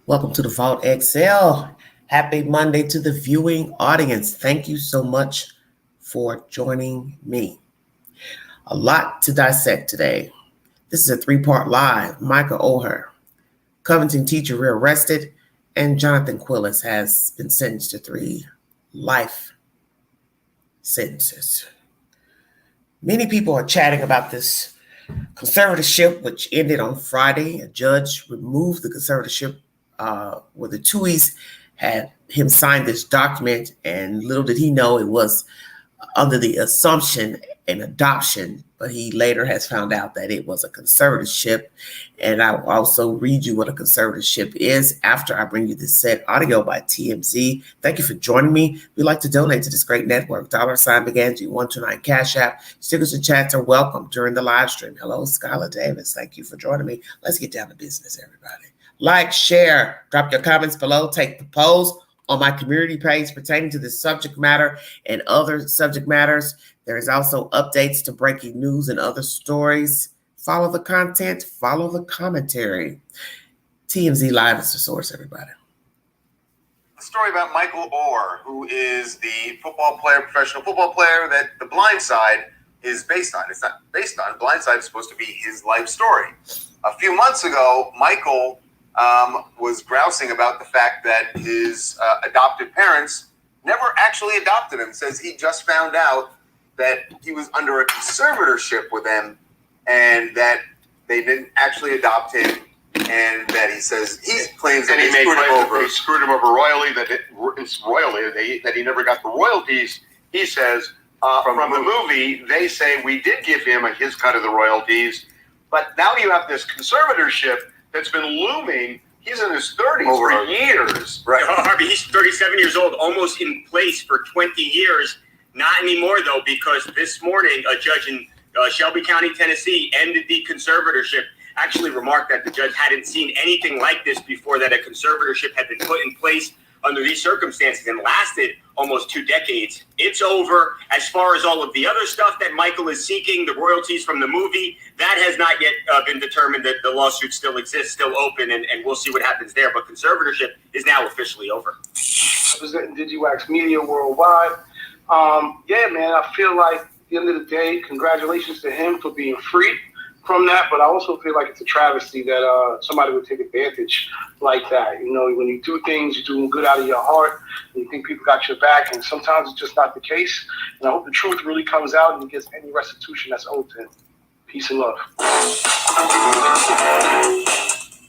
Welcome to the Vault XL. Happy Monday to the viewing audience. Thank you so much for joining me. A lot to dissect today. This is a three-part live. Michael Oher, Covington teacher, rearrested, and Johnathan Quiles has been sentenced to 3 life sentences. Many people are chatting about this conservatorship, which ended on Friday. A judge removed the conservatorship where the Tuohys had him sign this document, and little did he know it was under the assumption and adoption, but he later has found out that it was a conservatorship. And I'll also read you what a conservatorship is after I bring you this set audio by TMZ. Thank you for joining me. If you'd like to donate to this great network, $BeganG129 Cash App. Stickers and chats are welcome during the live stream. Hello, Skylar Davis. Thank you for joining me. Let's get down to business, everybody. Like, share, drop your comments below, take the polls on my community page pertaining to this subject matter and other subject matters. There is also updates to breaking news and other stories. Follow the content, follow the commentary. TMZ Live is the source, everybody. The story about Michael Oher, who is the professional football player that The Blind Side is based on. It's not based on. Blind Side is supposed to be his life story. A few months ago, Michael was grousing about the fact that his adoptive parents never actually adopted him. Says he just found out that he was under a conservatorship with them and that they didn't actually adopt him, and that he claims that they screwed him over royally, that he never got the royalties. He says from the movie, they say we did give him his cut of the royalties, but now you have this conservatorship that's been looming. He's in his 30s for years. Right. Harvey, he's 37 years old, almost in place for 20 years. Not anymore, though, because this morning a judge in Shelby County, Tennessee, ended the conservatorship. Actually remarked that the judge hadn't seen anything like this before, that a conservatorship had been put in place under these circumstances and lasted almost 2 decades. It's over. As far as all of the other stuff that Michael is seeking, the royalties from the movie, that has not yet been determined. That the lawsuit still exists, still open, and we'll see what happens there. But conservatorship is now officially over. Representing DigiWax Media worldwide. Yeah, man, I feel like at the end of the day, congratulations to him for being free from that, but I also feel like it's a travesty that somebody would take advantage like that. You know, when you do things, you're doing good out of your heart, and you think people got your back, and sometimes it's just not the case. And I hope the truth really comes out and he gets any restitution that's owed to him. Peace and love.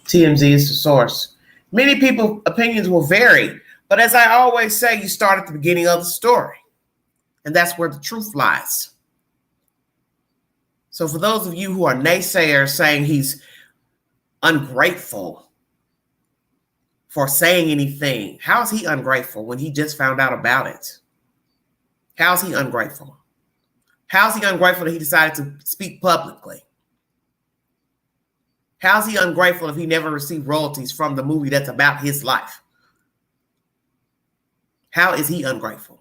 TMZ is the source. Many people's opinions will vary, but as I always say, you start at the beginning of the story, and that's where the truth lies. So for those of you who are naysayers saying he's ungrateful for saying anything, how is he ungrateful when he just found out about it? How is he ungrateful? How is he ungrateful that he decided to speak publicly? How is he ungrateful if he never received royalties from the movie that's about his life? How is he ungrateful?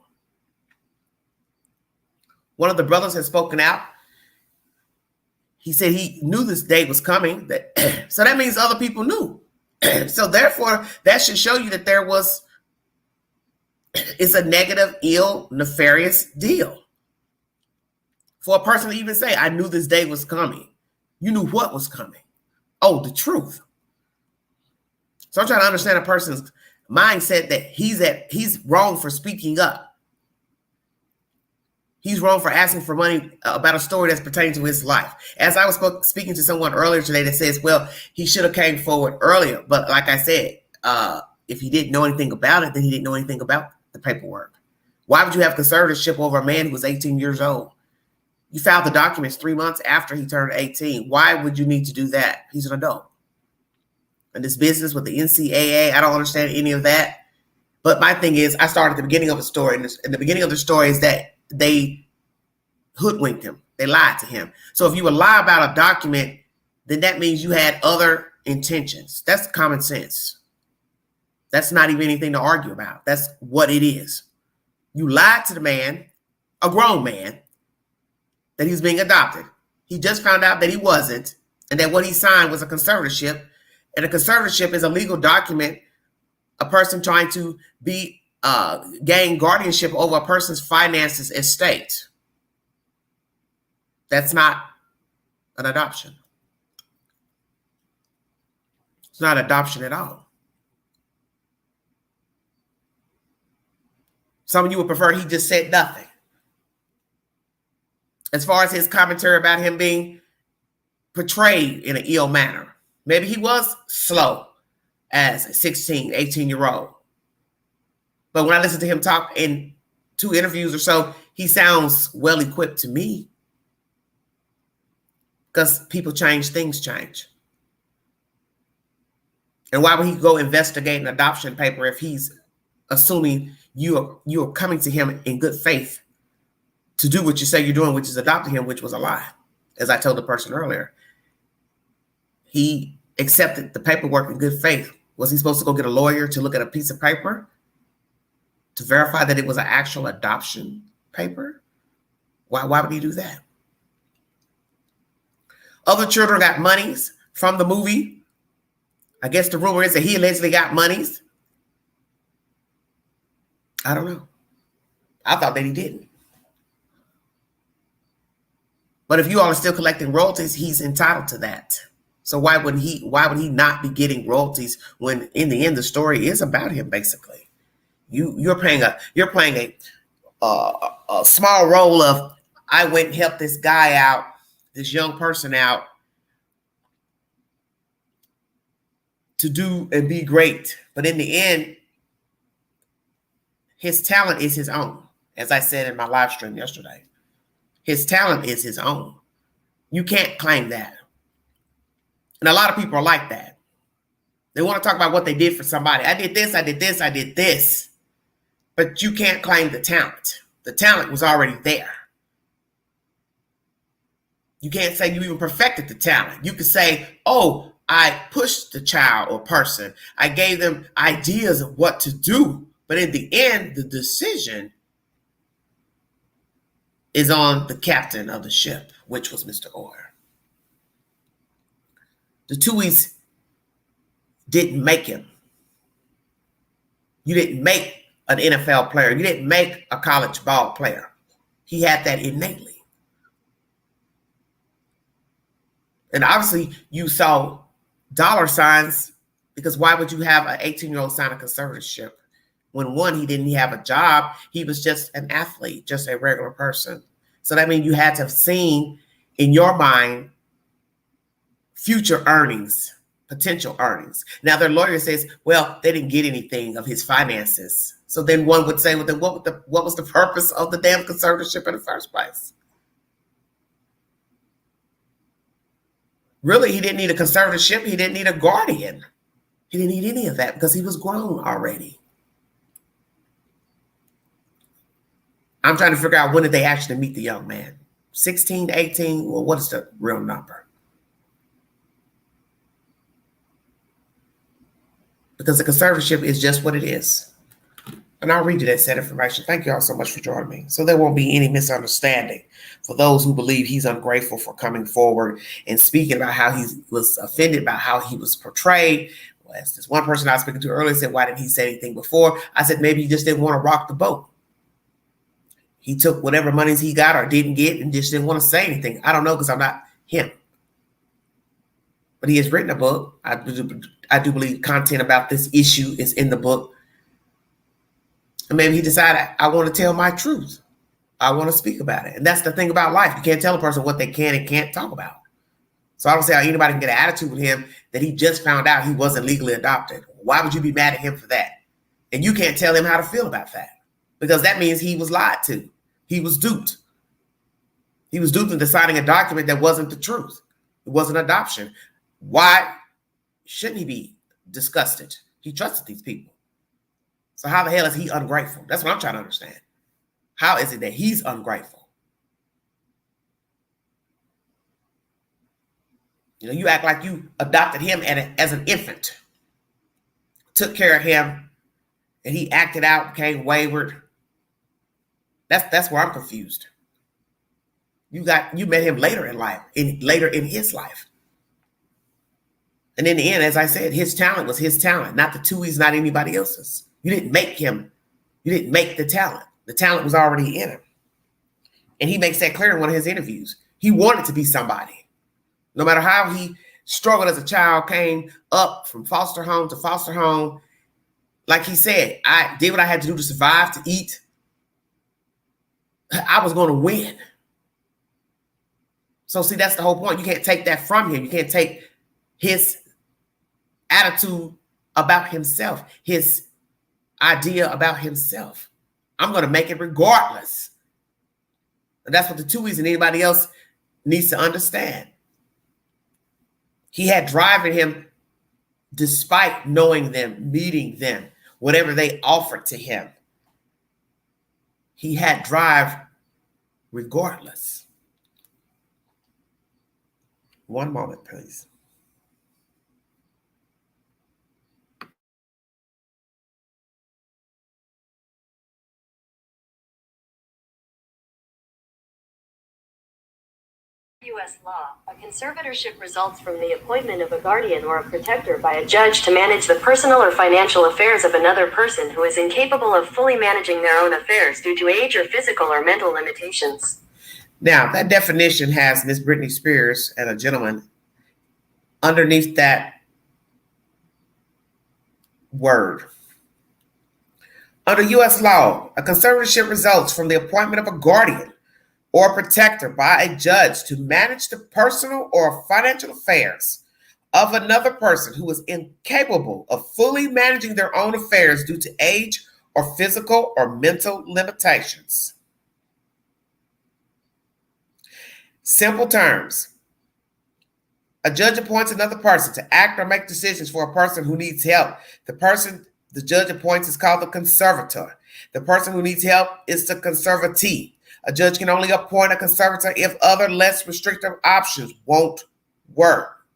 One of the brothers has spoken out. He said he knew this day was coming. So that means other people knew. So therefore, that should show you that it's a negative, ill, nefarious deal. For a person to even say, I knew this day was coming. You knew what was coming. Oh, the truth. So I'm trying to understand a person's mindset that he's wrong for speaking up. He's wrong for asking for money about a story that's pertaining to his life. As I was speaking to someone earlier today that says, well, he should have came forward earlier. But like I said, if he didn't know anything about it, then he didn't know anything about the paperwork. Why would you have conservatorship over a man who was 18 years old? You filed the documents 3 months after he turned 18. Why would you need to do that? He's an adult. And this business with the NCAA, I don't understand any of that. But my thing is, I started at the beginning of a story. And the beginning of the story is that they hoodwinked him. They lied to him. So if you would lie about a document, then that means you had other intentions. That's common sense. That's not even anything to argue about. That's what it is. You lied to the man, a grown man, that he was being adopted. He just found out that he wasn't, and that what he signed was a conservatorship. And a conservatorship is a legal document a person trying to gain guardianship over a person's finances, estate. That's not an adoption. It's not adoption at all. Some of you would prefer he just said nothing. As far as his commentary about him being portrayed in an ill manner, maybe he was slow as a 16, 18-year-old. But when I listen to him talk in 2 interviews or so, he sounds well equipped to me. Because people change, things change. And why would he go investigate an adoption paper if he's assuming you are coming to him in good faith to do what you say you're doing, which is adopting him, which was a lie. As I told the person earlier, he accepted the paperwork in good faith. Was he supposed to go get a lawyer to look at a piece of paper to verify that it was an actual adoption paper? Why would he do that? Other children got monies from the movie. I guess the rumor is that he allegedly got monies. I don't know. I thought that he didn't. But if you all are still collecting royalties, he's entitled to that. So why would he not be getting royalties when in the end the story is about him basically? You're playing a small role of I went and helped this guy out, this young person out to do and be great. But in the end, his talent is his own. As I said in my live stream yesterday, his talent is his own. You can't claim that. And a lot of people are like that. They want to talk about what they did for somebody. I did this, I did this, I did this. But you can't claim the talent. The talent was already there. You can't say you even perfected the talent. You could say, oh, I pushed the child or person. I gave them ideas of what to do. But in the end, the decision is on the captain of the ship, which was Mr. Oher. The Tuohys didn't make him. You didn't make an NFL player. You didn't make a college ball player. He had that innately. And obviously you saw dollar signs, because why would you have an 18-year-old sign a conservatorship when, one, he didn't have a job, he was just an athlete, just a regular person. So that means you had to have seen in your mind future earnings, potential earnings. Now their lawyer says, well, they didn't get anything of his finances. So then one would say, well, then what was the purpose of the damn conservatorship in the first place? Really, he didn't need a conservatorship. He didn't need a guardian. He didn't need any of that because he was grown already. I'm trying to figure out when did they actually meet the young man? 16, 18? Well, what is the real number? Because the conservatorship is just what it is. And I'll read you that set information. Thank you all so much for joining me. So there won't be any misunderstanding for those who believe he's ungrateful for coming forward and speaking about how he was offended by how he was portrayed. Well, as this one person I was speaking to earlier said, why didn't he say anything before? I said, maybe he just didn't want to rock the boat. He took whatever monies he got or didn't get and just didn't want to say anything. I don't know because I'm not him. But he has written a book. I do believe content about this issue is in the book. And maybe he decided, I want to tell my truth. I want to speak about it. And that's the thing about life. You can't tell a person what they can and can't talk about. So I don't see how anybody can get an attitude with him that he just found out he wasn't legally adopted. Why would you be mad at him for that? And you can't tell him how to feel about that, because that means he was lied to. He was duped. He was duped into signing a document that wasn't the truth. It wasn't adoption. Why shouldn't he be disgusted? He trusted these people. So how the hell is he ungrateful? That's what I'm trying to understand. How is it that he's ungrateful? You know, you act like you adopted him as an infant, took care of him, and he acted out, became wayward. That's where I'm confused. You met him later in life, later in his life. And in the end, as I said, his talent was his talent, not the Tuohy's, not anybody else's. You didn't make him. You didn't make the talent. The talent was already in him. And he makes that clear in one of his interviews. He wanted to be somebody. No matter how he struggled as a child, came up from foster home to foster home. Like he said, I did what I had to do to survive, to eat. I was going to win. So see, that's the whole point. You can't take that from him. You can't take his attitude about himself, his idea about himself. I'm going to make it regardless. And that's what the Tuohy's and anybody else needs to understand. He had drive in him despite knowing them, meeting them, whatever they offered to him. He had drive regardless. One moment, please. U.S. law, a conservatorship results from the appointment of a guardian or a protector by a judge to manage the personal or financial affairs of another person who is incapable of fully managing their own affairs due to age or physical or mental limitations. Now, that definition has Miss Britney Spears and a gentleman underneath that word. Under U.S. law, a conservatorship results from the appointment of a guardian or protector by a judge to manage the personal or financial affairs of another person who is incapable of fully managing their own affairs due to age or physical or mental limitations. Simple terms. A judge appoints another person to act or make decisions for a person who needs help. The person the judge appoints is called the conservator. The person who needs help is the conservatee. A judge can only appoint a conservator if other less restrictive options won't work.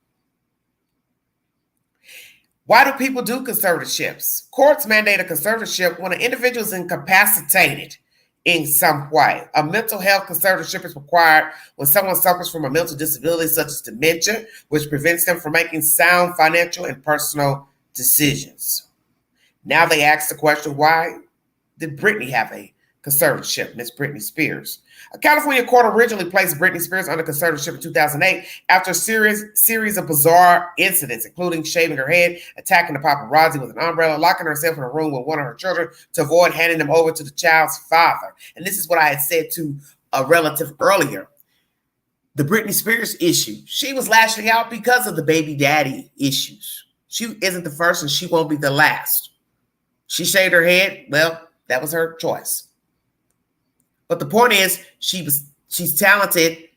Why do people do conservatorships? Courts mandate a conservatorship when an individual is incapacitated in some way. A mental health conservatorship is required when someone suffers from a mental disability such as dementia, which prevents them from making sound financial and personal decisions. Now they ask the question, why did Britney have a conservatorship, Miss Britney Spears? A California court originally placed Britney Spears under conservatorship in 2008 after a series of bizarre incidents, including shaving her head, attacking the paparazzi with an umbrella, locking herself in a room with one of her children to avoid handing them over to the child's father. And this is what I had said to a relative earlier. The Britney Spears issue, she was lashing out because of the baby daddy issues. She isn't the first and she won't be the last. She shaved her head. Well, that was her choice. But the point is, she's talented.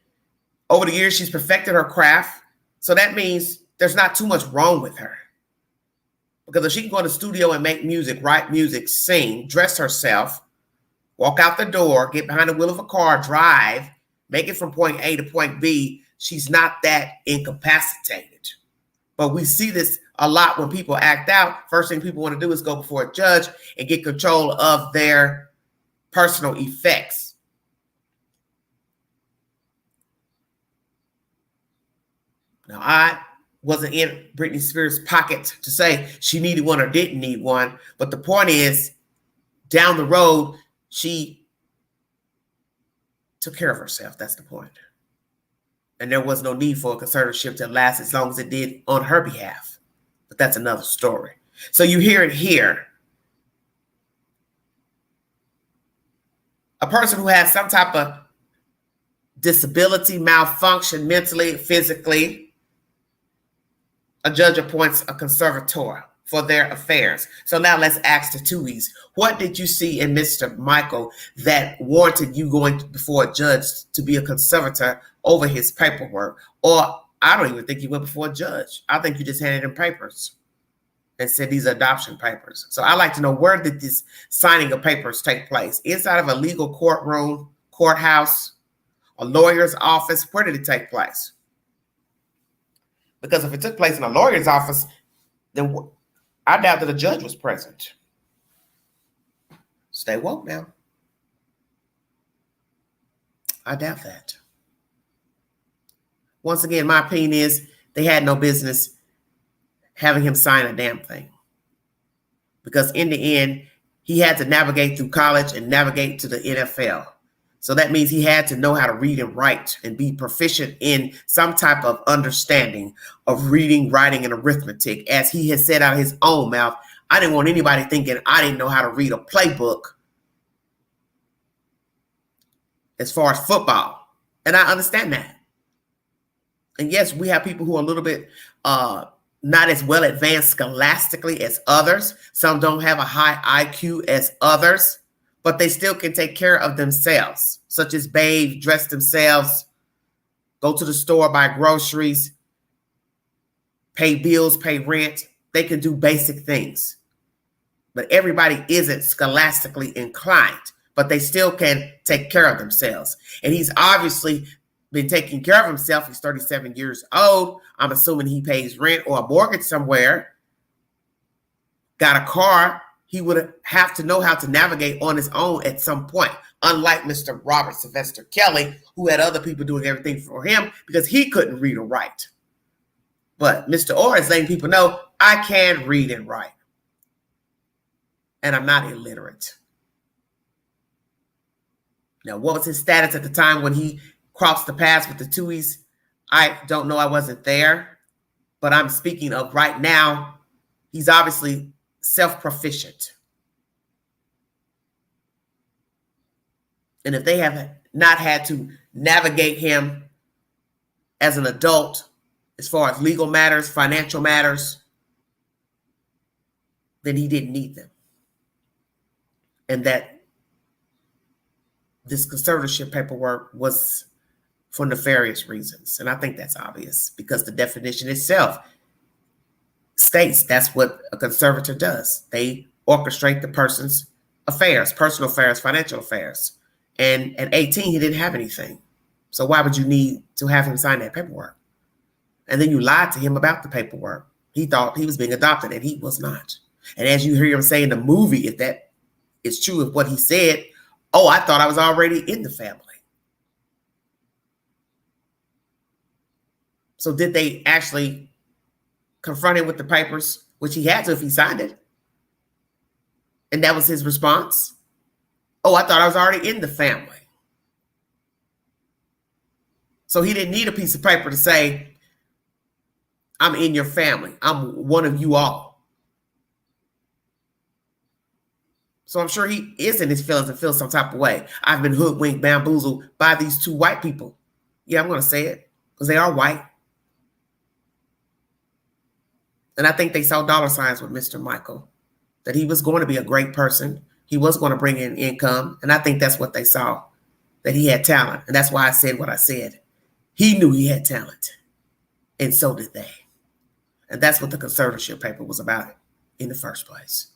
Over the years, she's perfected her craft. So that means there's not too much wrong with her. Because if she can go in the studio and make music, write music, sing, dress herself, walk out the door, get behind the wheel of a car, drive, make it from point A to point B, she's not that incapacitated. But we see this a lot when people act out. First thing people want to do is go before a judge and get control of their personal effects. Now, I wasn't in Britney Spears' pocket to say she needed one or didn't need one, but the point is, down the road, she took care of herself. That's the point. And there was no need for a conservatorship to last as long as it did on her behalf. But that's another story. So you hear it here. A person who has some type of disability, malfunction mentally, physically, a judge appoints a conservator for their affairs. So now let's ask the Tuohy's. What did you see in Mr. Michael that warranted you going before a judge to be a conservator over his paperwork? Or I don't even think you went before a judge. I think you just handed him papers and said these are adoption papers. So I'd like to know, where did this signing of papers take place? Inside of a legal courtroom, courthouse, a lawyer's office? Where did it take place? Because if it took place in a lawyer's office, then I doubt that a judge was present. Stay woke now. I doubt that. Once again, my opinion is they had no business having him sign a damn thing. Because in the end, he had to navigate through college and navigate to the NFL. So that means he had to know how to read and write and be proficient in some type of understanding of reading, writing, and arithmetic. As he has said out of his own mouth, I didn't want anybody thinking I didn't know how to read a playbook as far as football. And I understand that. And yes, we have people who are a little bit not as well advanced scholastically as others. Some don't have a high IQ as others, but they still can take care of themselves, such as bathe, dress themselves, go to the store, buy groceries, pay bills, pay rent. They can do basic things. But everybody isn't scholastically inclined, but they still can take care of themselves. And he's obviously been taking care of himself. He's 37 years old. I'm assuming he pays rent or a mortgage somewhere. Got a car. He would have to know how to navigate on his own at some point, unlike Mr. Robert Sylvester Kelly, who had other people doing everything for him because he couldn't read or write. But Mr. Oher is letting people know, I can read and write. And I'm not illiterate. Now, what was his status at the time when he crossed the paths with the Tuohys? I don't know. I wasn't there. But I'm speaking of right now, he's obviously self-proficient. And if they have not had to navigate him as an adult, as far as legal matters, financial matters, then he didn't need them. And that this conservatorship paperwork was for nefarious reasons. And I think that's obvious because the definition itself states that's what a conservator does. They orchestrate the person's affairs, personal affairs, financial affairs. And at 18, he didn't have anything. So why would you need to have him sign that paperwork? And then you lied to him about the paperwork. He thought he was being adopted and he was not. And as you hear him say in the movie, if that is true of what he said, oh, I thought I was already in the family. So did they actually confront him with the papers, which he had to if he signed it? And that was his response. Oh, I thought I was already in the family. So he didn't need a piece of paper to say, I'm in your family. I'm one of you all. So I'm sure he is in his feelings and feels some type of way. I've been hoodwinked, bamboozled by these two white people. Yeah, I'm going to say it because they are white. And I think they saw dollar signs with Mr. Michael, that he was going to be a great person. He was going to bring in income. And I think that's what they saw, that he had talent. And that's why I said what I said. He knew he had talent. And so did they. And that's what the conservatorship paper was about in the first place.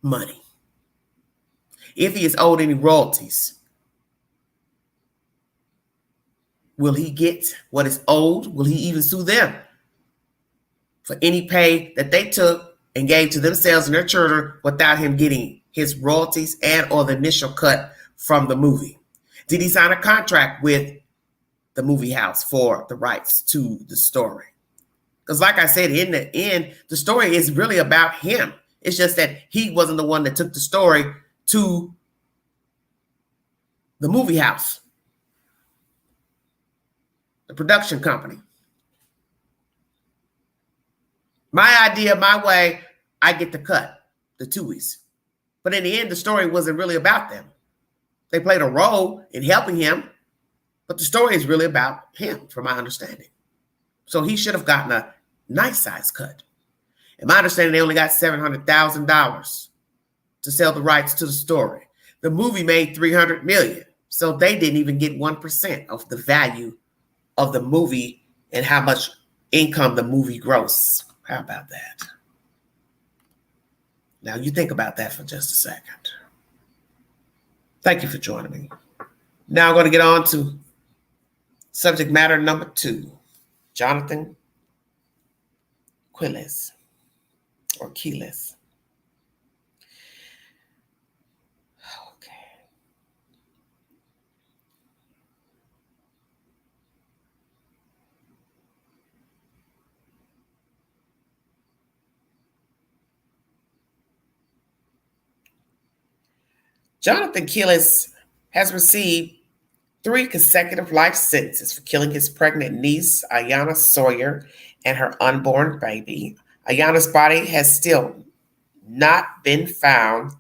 Money. If he is owed any royalties, will he get what is owed? Will he even sue them for any pay that they took and gave to themselves and their children without him getting his royalties and or the initial cut from the movie? Did he sign a contract with the movie house for the rights to the story? Because like I said, in the end, the story is really about him. It's just that he wasn't the one that took the story to the movie house, the production company. My idea, my way, I get the cut, the Tuohys. But in the end, the story wasn't really about them. They played a role in helping him, but the story is really about him, from my understanding. So he should have gotten a nice size cut. In my understanding, they only got $700,000 to sell the rights to the story. The movie made $300 million, so they didn't even get 1% of the value of the movie and how much income the movie grossed. How about that? Now you think about that for just a second. Thank you for joining me. Now I'm going to get on to subject matter number 2, Johnathan Quiles or Quiles. Okay. Johnathan Quiles has received 3 consecutive life sentences for killing his pregnant niece, Ayanna Sawyer, and her unborn baby. Ayanna's body has still not been found.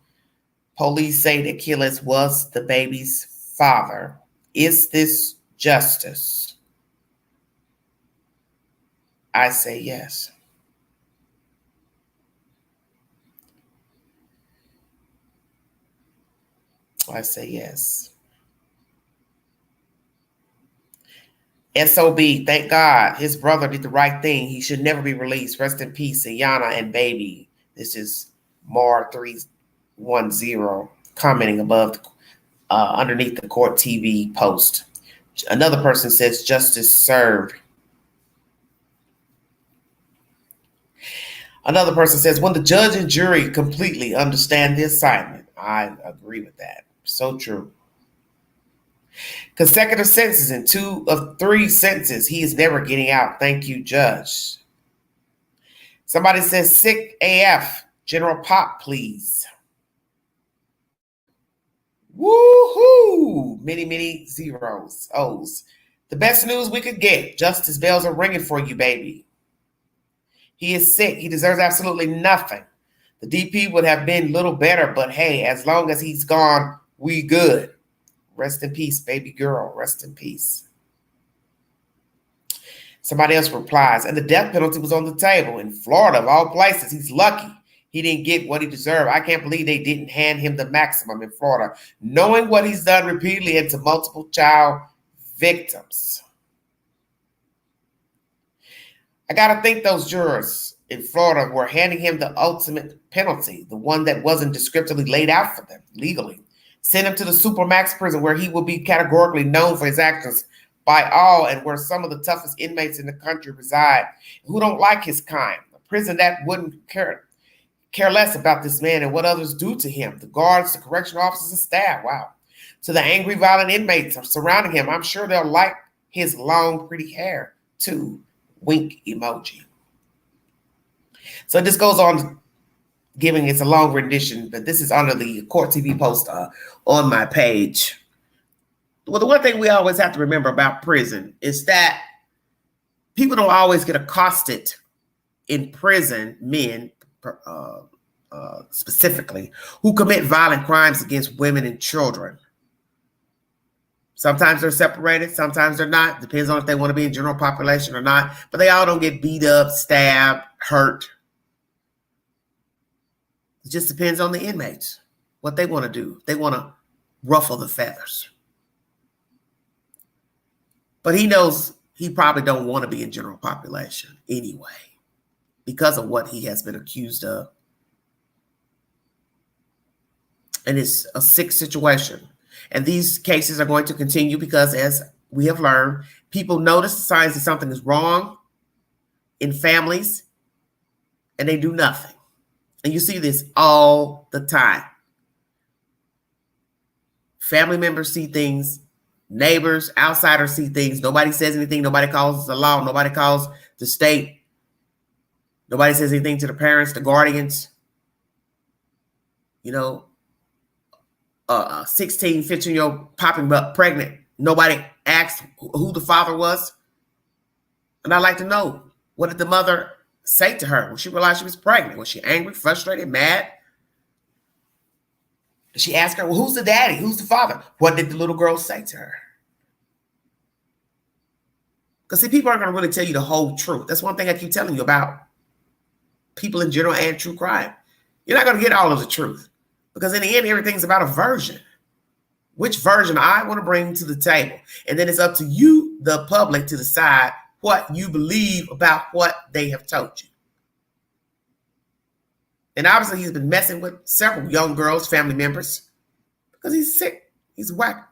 Police say that Quiles was the baby's father. Is this justice? I say yes. I say yes. SOB, thank God. His brother did the right thing. He should never be released. Rest in peace, Ayanna and baby. This is Mar310 commenting above, underneath the court TV post. Another person says justice served. Another person says, when the judge and jury completely understand the assignment. I agree with that. So true. Consecutive sentences in 2 of 3 sentences. He is never getting out. Thank you, Judge. Somebody says, sick AF. General Pop, please. Woohoo! Many, many zeros. O's. The best news we could get. Justice bells are ringing for you, baby. He is sick. He deserves absolutely nothing. The DP would have been a little better, but hey, as long as he's gone, we good. Rest in peace, baby girl. Rest in peace. Somebody else replies, and the death penalty was on the table in Florida, of all places. He's lucky he didn't get what he deserved. I can't believe they didn't hand him the maximum in Florida, knowing what he's done repeatedly and to multiple child victims. I got to think those jurors in Florida were handing him the ultimate penalty, the one that wasn't descriptively laid out for them legally. Send him to the Supermax prison where he will be categorically known for his actions by all and where some of the toughest inmates in the country reside who don't like his kind. A prison that wouldn't care less about this man and what others do to him. The guards, the correctional officers, and staff. Wow. To the angry, violent inmates surrounding him. I'm sure they'll like his long, pretty hair too. Wink emoji. So this goes on giving it's a long rendition, but this is under the court TV post on my page. Well, the one thing we always have to remember about prison is that people don't always get accosted in prison, men specifically, who commit violent crimes against women and children. Sometimes they're separated, sometimes they're not. Depends on if they want to be in general population or not. But they all don't get beat up, stabbed, hurt. It just depends on the inmates, what they want to do. They want to ruffle the feathers. But he knows he probably don't want to be in general population anyway because of what he has been accused of. And it's a sick situation. And these cases are going to continue because, as we have learned, people notice the signs that something is wrong in families and they do nothing. And you see this all the time. Family members see things, neighbors, outsiders see things. Nobody says anything. Nobody calls the law. Nobody calls the state. Nobody says anything to the parents, the guardians. You know, 16, 15-year-old popping up pregnant. Nobody asked who the father was. And I'd like to know, what did the mother say to her when she realized she was pregnant? Was she angry, frustrated, mad? Did she ask her, well, who's the daddy? Who's the father? What did the little girl say to her? Because, see, people aren't going to really tell you the whole truth. That's one thing I keep telling you about people in general and true crime. You're not going to get all of the truth. Because in the end, everything's about a version. Which version I want to bring to the table. And then it's up to you, the public, to decide what you believe about what they have told you. And obviously, he's been messing with several young girls, family members, because he's sick. He's whack.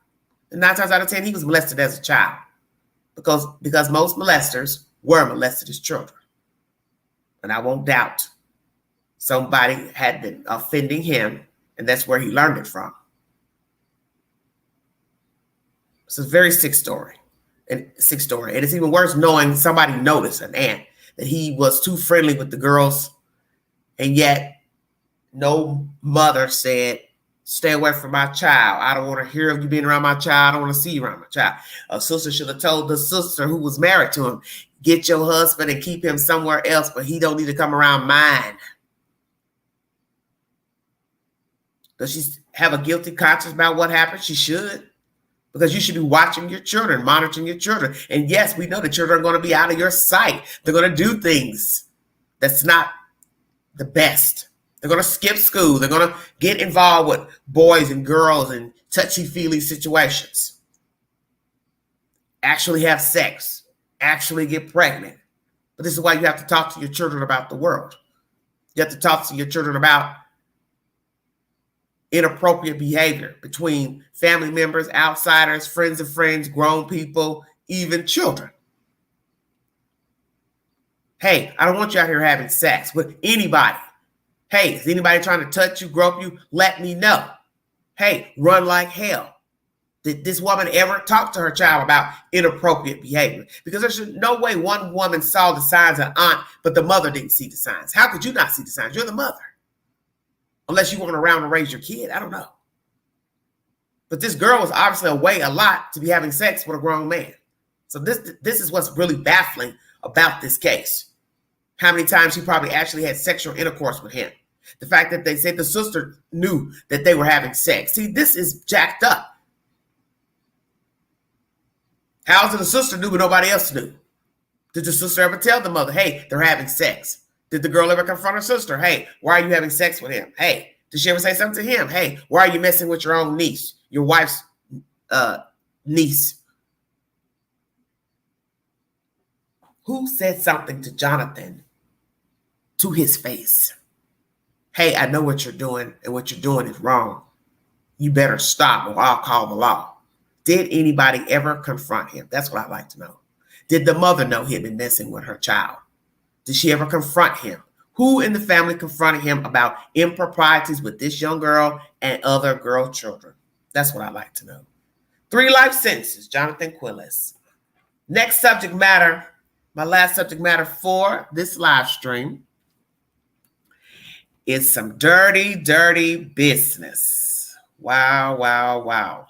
And 9 times out of 10, he was molested as a child. Because most molesters were molested as children. And I won't doubt somebody had been offending him. And that's where he learned it from. It's a very sick story. And it's even worse knowing somebody noticed, an aunt, that he was too friendly with the girls. And yet no mother said Stay away from my child. I don't want to hear of you being around my child. I don't want to see you around my child. A sister should have told the sister who was married to him, get your husband and keep him somewhere else, but he don't need to come around mine. Does she have a guilty conscience about what happened? She should. Because you should be watching your children, monitoring your children. And yes, we know the children are going to be out of your sight. They're going to do things that's not the best. They're going to skip school. They're going to get involved with boys and girls and touchy-feely situations. Actually have sex. Actually get pregnant. But this is why you have to talk to your children about the world. You have to talk to your children about inappropriate behavior between family members, outsiders, friends of friends, grown people, even children. Hey, I don't want you out here having sex with anybody. Hey, is anybody trying to touch you, grope you? Let me know. Hey, run like hell. Did this woman ever talk to her child about inappropriate behavior? Because there's no way one woman saw the signs of aunt, but the mother didn't see the signs. How could you not see the signs? You're the mother. Unless you weren't around to raise your kid. I don't know. But this girl was obviously away a lot to be having sex with a grown man. So this is what's really baffling about this case. How many times she probably actually had sexual intercourse with him. The fact that they said the sister knew that they were having sex. See, this is jacked up. How is it the sister knew but nobody else knew? Did the sister ever tell the mother, hey, they're having sex? Did the girl ever confront her sister? Hey, why are you having sex with him? Hey, did she ever say something to him? Hey, why are you messing with your own niece, your wife's niece? Who said something to Johnathan to his face? Hey, I know what you're doing, and what you're doing is wrong. You better stop or I'll call the law. Did anybody ever confront him? That's what I'd like to know. Did the mother know he had been messing with her child? Did she ever confront him? Who in the family confronted him about improprieties with this young girl and other girl children? That's what I'd like to know. 3 life sentences, Johnathan Quiles. Next subject matter, my last subject matter for this live stream is some dirty, dirty business. Wow, wow, wow.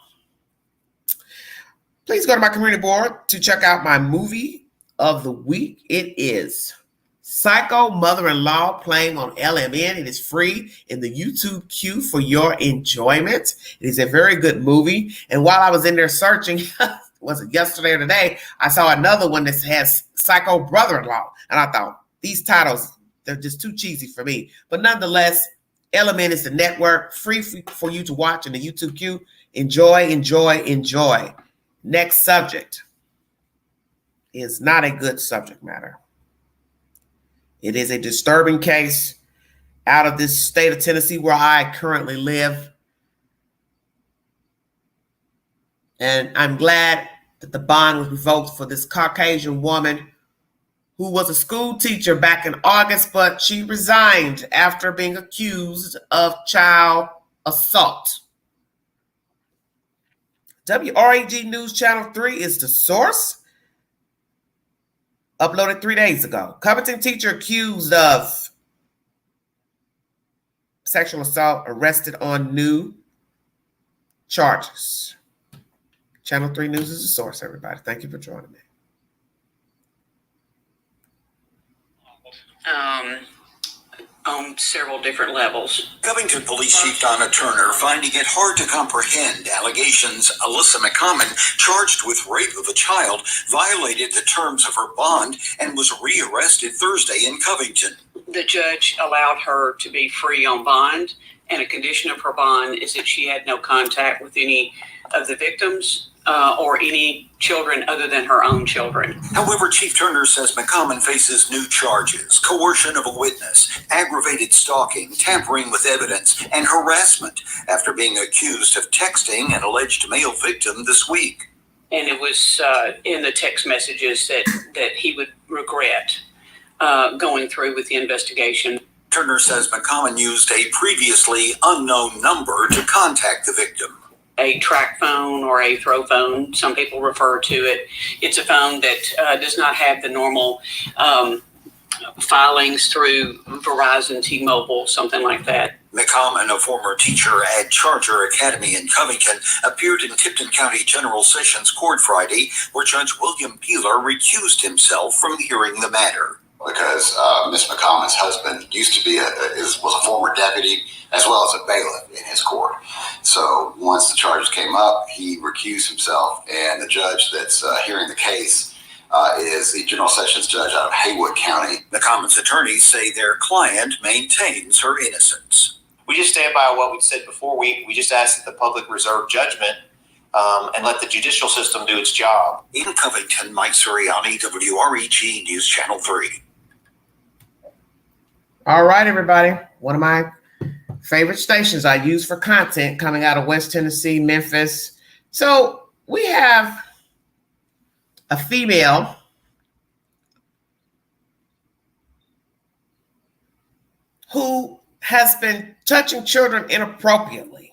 Please go to my community board to check out my movie of the week. It is Psycho Mother-in-Law, playing on LMN. It is free in the YouTube queue for your enjoyment. It is a very good movie. And while I was in there searching, was it yesterday or today, I saw another one that has Psycho Brother-in-Law. And I thought, these titles, they're just too cheesy for me. But nonetheless, LMN is the network, free for you to watch in the YouTube queue. Enjoy, enjoy, enjoy. Next subject is not a good subject matter. It is a disturbing case out of this state of Tennessee where I currently live. And I'm glad that the bond was revoked for this Caucasian woman who was a school teacher back in August, but she resigned after being accused of child assault. WREG News Channel 3 is the source. Uploaded 3 days ago. Covington teacher accused of sexual assault arrested on new charges. Channel 3 News is the source, everybody. Thank you for joining me. On several different levels. Covington Police Chief Donna Turner finding it hard to comprehend allegations Alyssa McCommon, charged with rape of a child, violated the terms of her bond and was rearrested Thursday in Covington. The judge allowed her to be free on bond, and a condition of her bond is that she had no contact with any of the victims or any children other than her own children. However, Chief Turner says McCommon faces new charges: coercion of a witness, aggravated stalking, tampering with evidence, and harassment after being accused of texting an alleged male victim this week. And it was in the text messages that he would regret going through with the investigation. Turner says McCommon used a previously unknown number to contact the victim. A track phone or a throw phone, some people refer to it. It's a phone that does not have the normal filings through Verizon, T-Mobile, something like that. McCommon, a former teacher at Charter Academy in Covington, appeared in Tipton County General Sessions Court Friday, where Judge William Peeler recused himself from hearing the matter. Because Miss McCommon's husband used to be was a former deputy as well as a bailiff in his court. So once the charges came up, he recused himself, and the judge that's hearing the case is the General Sessions Judge out of Haywood County. McCommon's attorneys say their client maintains her innocence. We just stand by what we said before. We just ask that the public reserve judgment and let the judicial system do its job. In Covington, Mike Suriani, WREG News Channel 3. All right, everybody. One of my favorite stations I use for content coming out of West Tennessee, Memphis. So we have a female who has been touching children inappropriately.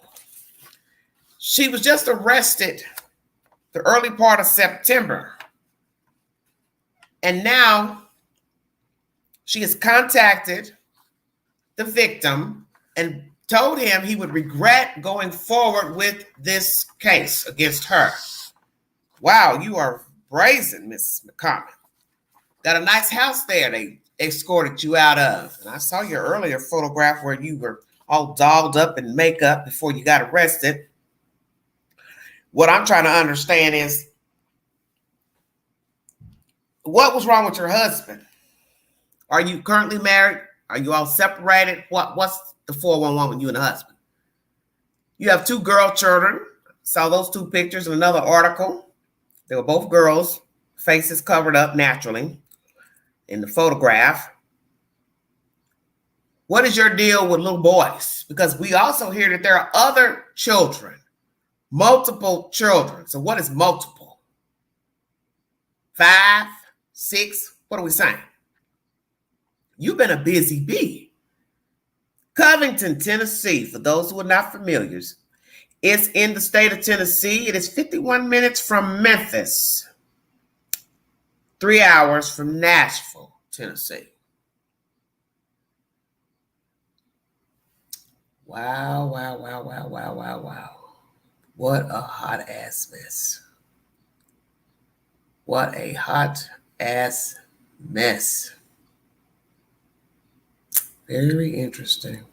She was just arrested the early part of September. And now she has contacted the victim and told him he would regret going forward with this case against her. Wow, you are brazen, Miss McCommon. Got a nice house there they escorted you out of. And I saw your earlier photograph where you were all dolled up in makeup before you got arrested. What I'm trying to understand is, what was wrong with your husband? Are you currently married? Are you all separated? What's the 411 with you and the husband? You have 2 girl children. Saw those 2 pictures in another article. They were both girls, faces covered up naturally in the photograph. What is your deal with little boys? Because we also hear that there are other children, multiple children. So what is multiple? 5, 6? What are we saying? You've been a busy bee. Covington, Tennessee, for those who are not familiar, it's in the state of Tennessee. It is 51 minutes from Memphis, 3 hours from Nashville, Tennessee. Wow, wow, wow, wow, wow, wow, wow. What a hot ass mess. What a hot ass mess. Very interesting.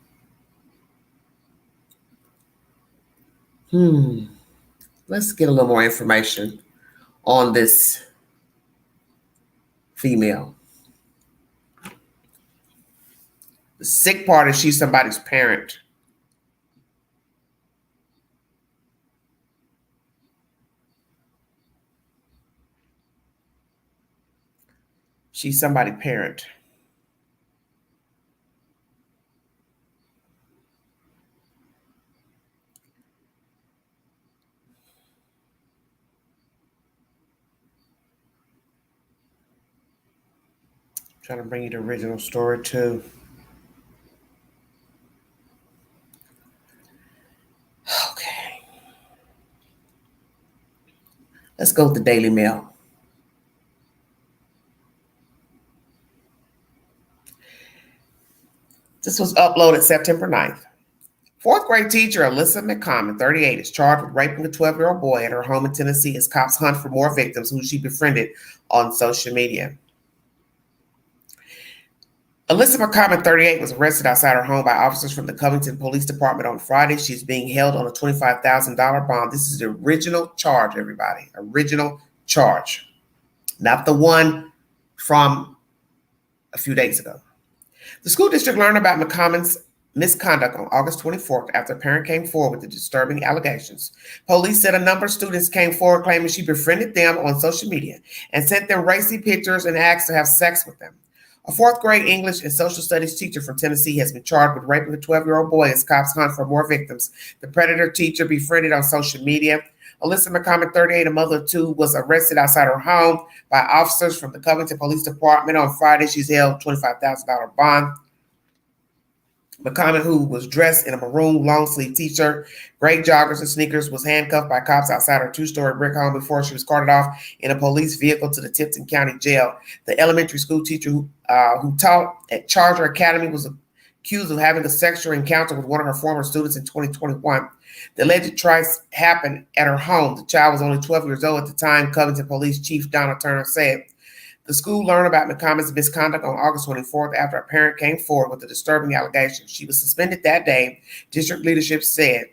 Let's get a little more information on this female. The sick part is she's somebody's parent. She's somebody's parent. Trying to bring you the original story too. Okay. Let's go with the Daily Mail. This was uploaded September 9th. 4th grade teacher Alyssa McCommon, 38, is charged with raping a 12-year-old boy at her home in Tennessee as cops hunt for more victims who she befriended on social media. Alyssa McCommon, 38, was arrested outside her home by officers from the Covington Police Department on Friday. She's being held on a $25,000 bond. This is the original charge, everybody. Original charge. Not the one from a few days ago. The school district learned about McCommon's misconduct on August 24th after a parent came forward with the disturbing allegations. Police said a number of students came forward claiming she befriended them on social media and sent them racy pictures and asked to have sex with them. A 4th grade English and social studies teacher from Tennessee has been charged with raping a 12-year-old boy as cops hunt for more victims. The predator teacher befriended on social media. Alyssa McCommon, 38, a mother of 2, was arrested outside her home by officers from the Covington Police Department on Friday. She's held $25,000 bond. McCommon, who was dressed in a maroon long-sleeve t-shirt, gray joggers, and sneakers, was handcuffed by cops outside her two-story brick home before she was carted off in a police vehicle to the Tipton County Jail. The elementary school teacher who taught at Charter Academy was accused of having a sexual encounter with one of her former students in 2021. The alleged tryst happened at her home. The child was only 12 years old at the time, Covington Police Chief Johnathan said. The school learned about McCommon's misconduct on August 24th after a parent came forward with a disturbing allegation. She was suspended that day, district leadership said.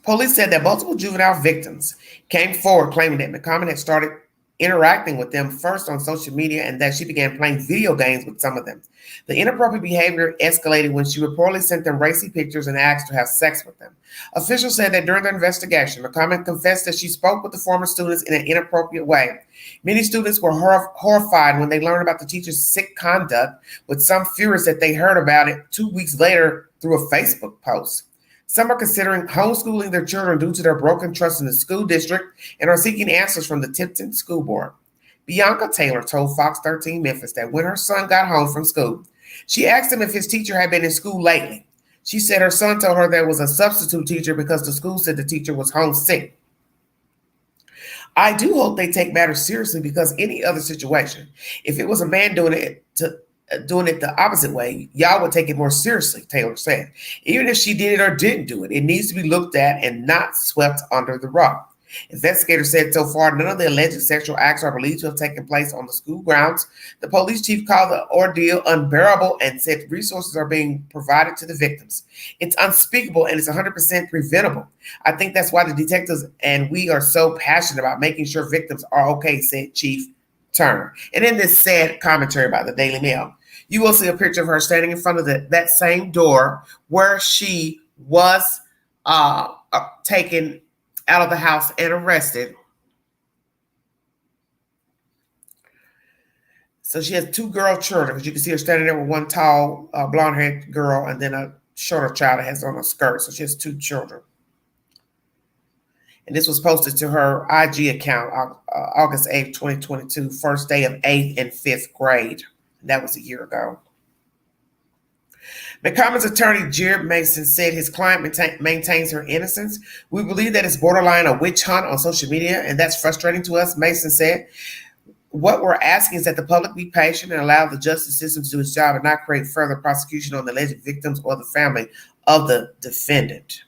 Police said that multiple juvenile victims came forward claiming that McCommon had started interacting with them first on social media and that she began playing video games with some of them. The inappropriate behavior escalated when she reportedly sent them racy pictures and asked to have sex with them. Officials said that during the investigation, McCommon confessed that she spoke with the former students in an inappropriate way. Many students were horrified when they learned about the teacher's sick conduct, with some furious that they heard about it 2 weeks later through a Facebook post. Some are considering homeschooling their children due to their broken trust in the school district and are seeking answers from the Tipton School Board. Bianca Taylor told Fox 13 Memphis that when her son got home from school, she asked him if his teacher had been in school lately. She said her son told her there was a substitute teacher because the school said the teacher was homesick. I do hope they take matters seriously because any other situation, if it was a man doing it the opposite way, y'all would take it more seriously, Taylor said. Even if she did it or didn't do it, it needs to be looked at and not swept under the rug. Investigators said so far, none of the alleged sexual acts are believed to have taken place on the school grounds. The police chief called the ordeal unbearable and said resources are being provided to the victims. It's unspeakable and it's 100% preventable. I think that's why the detectives and we are so passionate about making sure victims are okay, said Chief Turner. And in this sad commentary by the Daily Mail, you will see a picture of her standing in front of that same door where she was taken out of the house and arrested. So she has two girl children, because you can see her standing there with one tall blonde-haired girl and then a shorter child that has on a skirt. So she has two children. And this was posted to her IG account August 8th, 2022, first day of 8th and 5th grade. That was a year ago. McCommon's attorney, Jared Mason, said his client maintains her innocence. We believe that it's borderline a witch hunt on social media, and that's frustrating to us, Mason said. What we're asking is that the public be patient and allow the justice system to do its job and not create further prosecution on the alleged victims or the family of the defendant.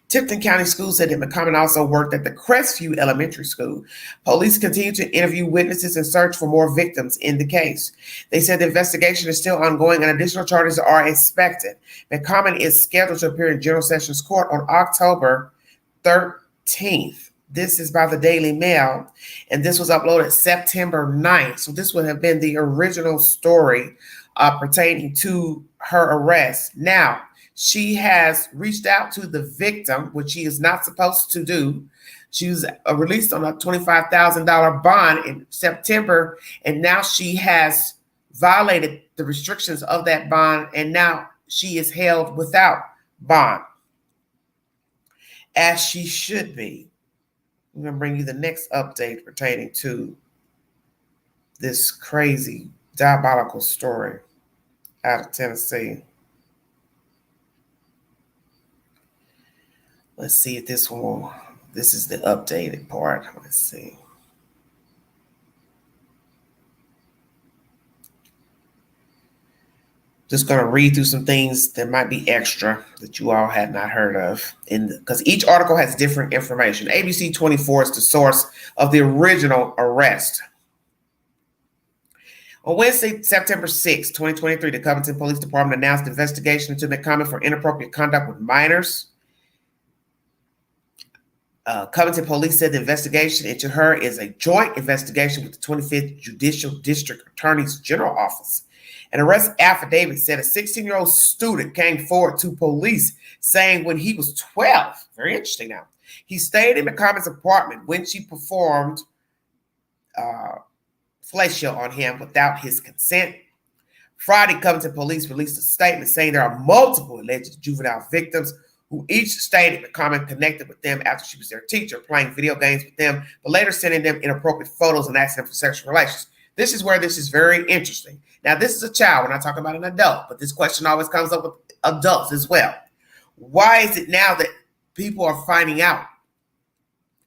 Tipton County Schools said that McCommon also worked at the Crestview Elementary School. Police continue to interview witnesses and search for more victims in the case. They said the investigation is still ongoing and additional charges are expected. McCommon is scheduled to appear in General Sessions Court on October 13th. This is by the Daily Mail, and this was uploaded September 9th. So this would have been the original story pertaining to her arrest. Now, she has reached out to the victim, which she is not supposed to do. She was released on a $25,000 bond in September, and now she has violated the restrictions of that bond, and now she is held without bond, as she should be. I'm going to bring you the next update pertaining to this crazy, diabolical story out of Tennessee. Let's see if this is the updated part. Let's see. Just going to read through some things that might be extra that you all had not heard of, because each article has different information. ABC 24 is the source of the original arrest. On Wednesday, September 6, 2023, the Covington Police Department announced an investigation into McCommon for inappropriate conduct with minors. Covington Police said the investigation into her is a joint investigation with the 25th Judicial District Attorney's General Office. An arrest affidavit said a 16-year-old student came forward to police saying when he was 12, very interesting now, he stayed in McCommon's apartment when she performed fellatio on him without his consent. Friday, Covington Police released a statement saying there are multiple alleged juvenile victims who each stated McCommon connected with them after she was their teacher, playing video games with them, but later sending them inappropriate photos and asking them for sexual relations. This is where this is very interesting. Now, this is a child. We're not talking about an adult, but this question always comes up with adults as well. Why is it now that people are finding out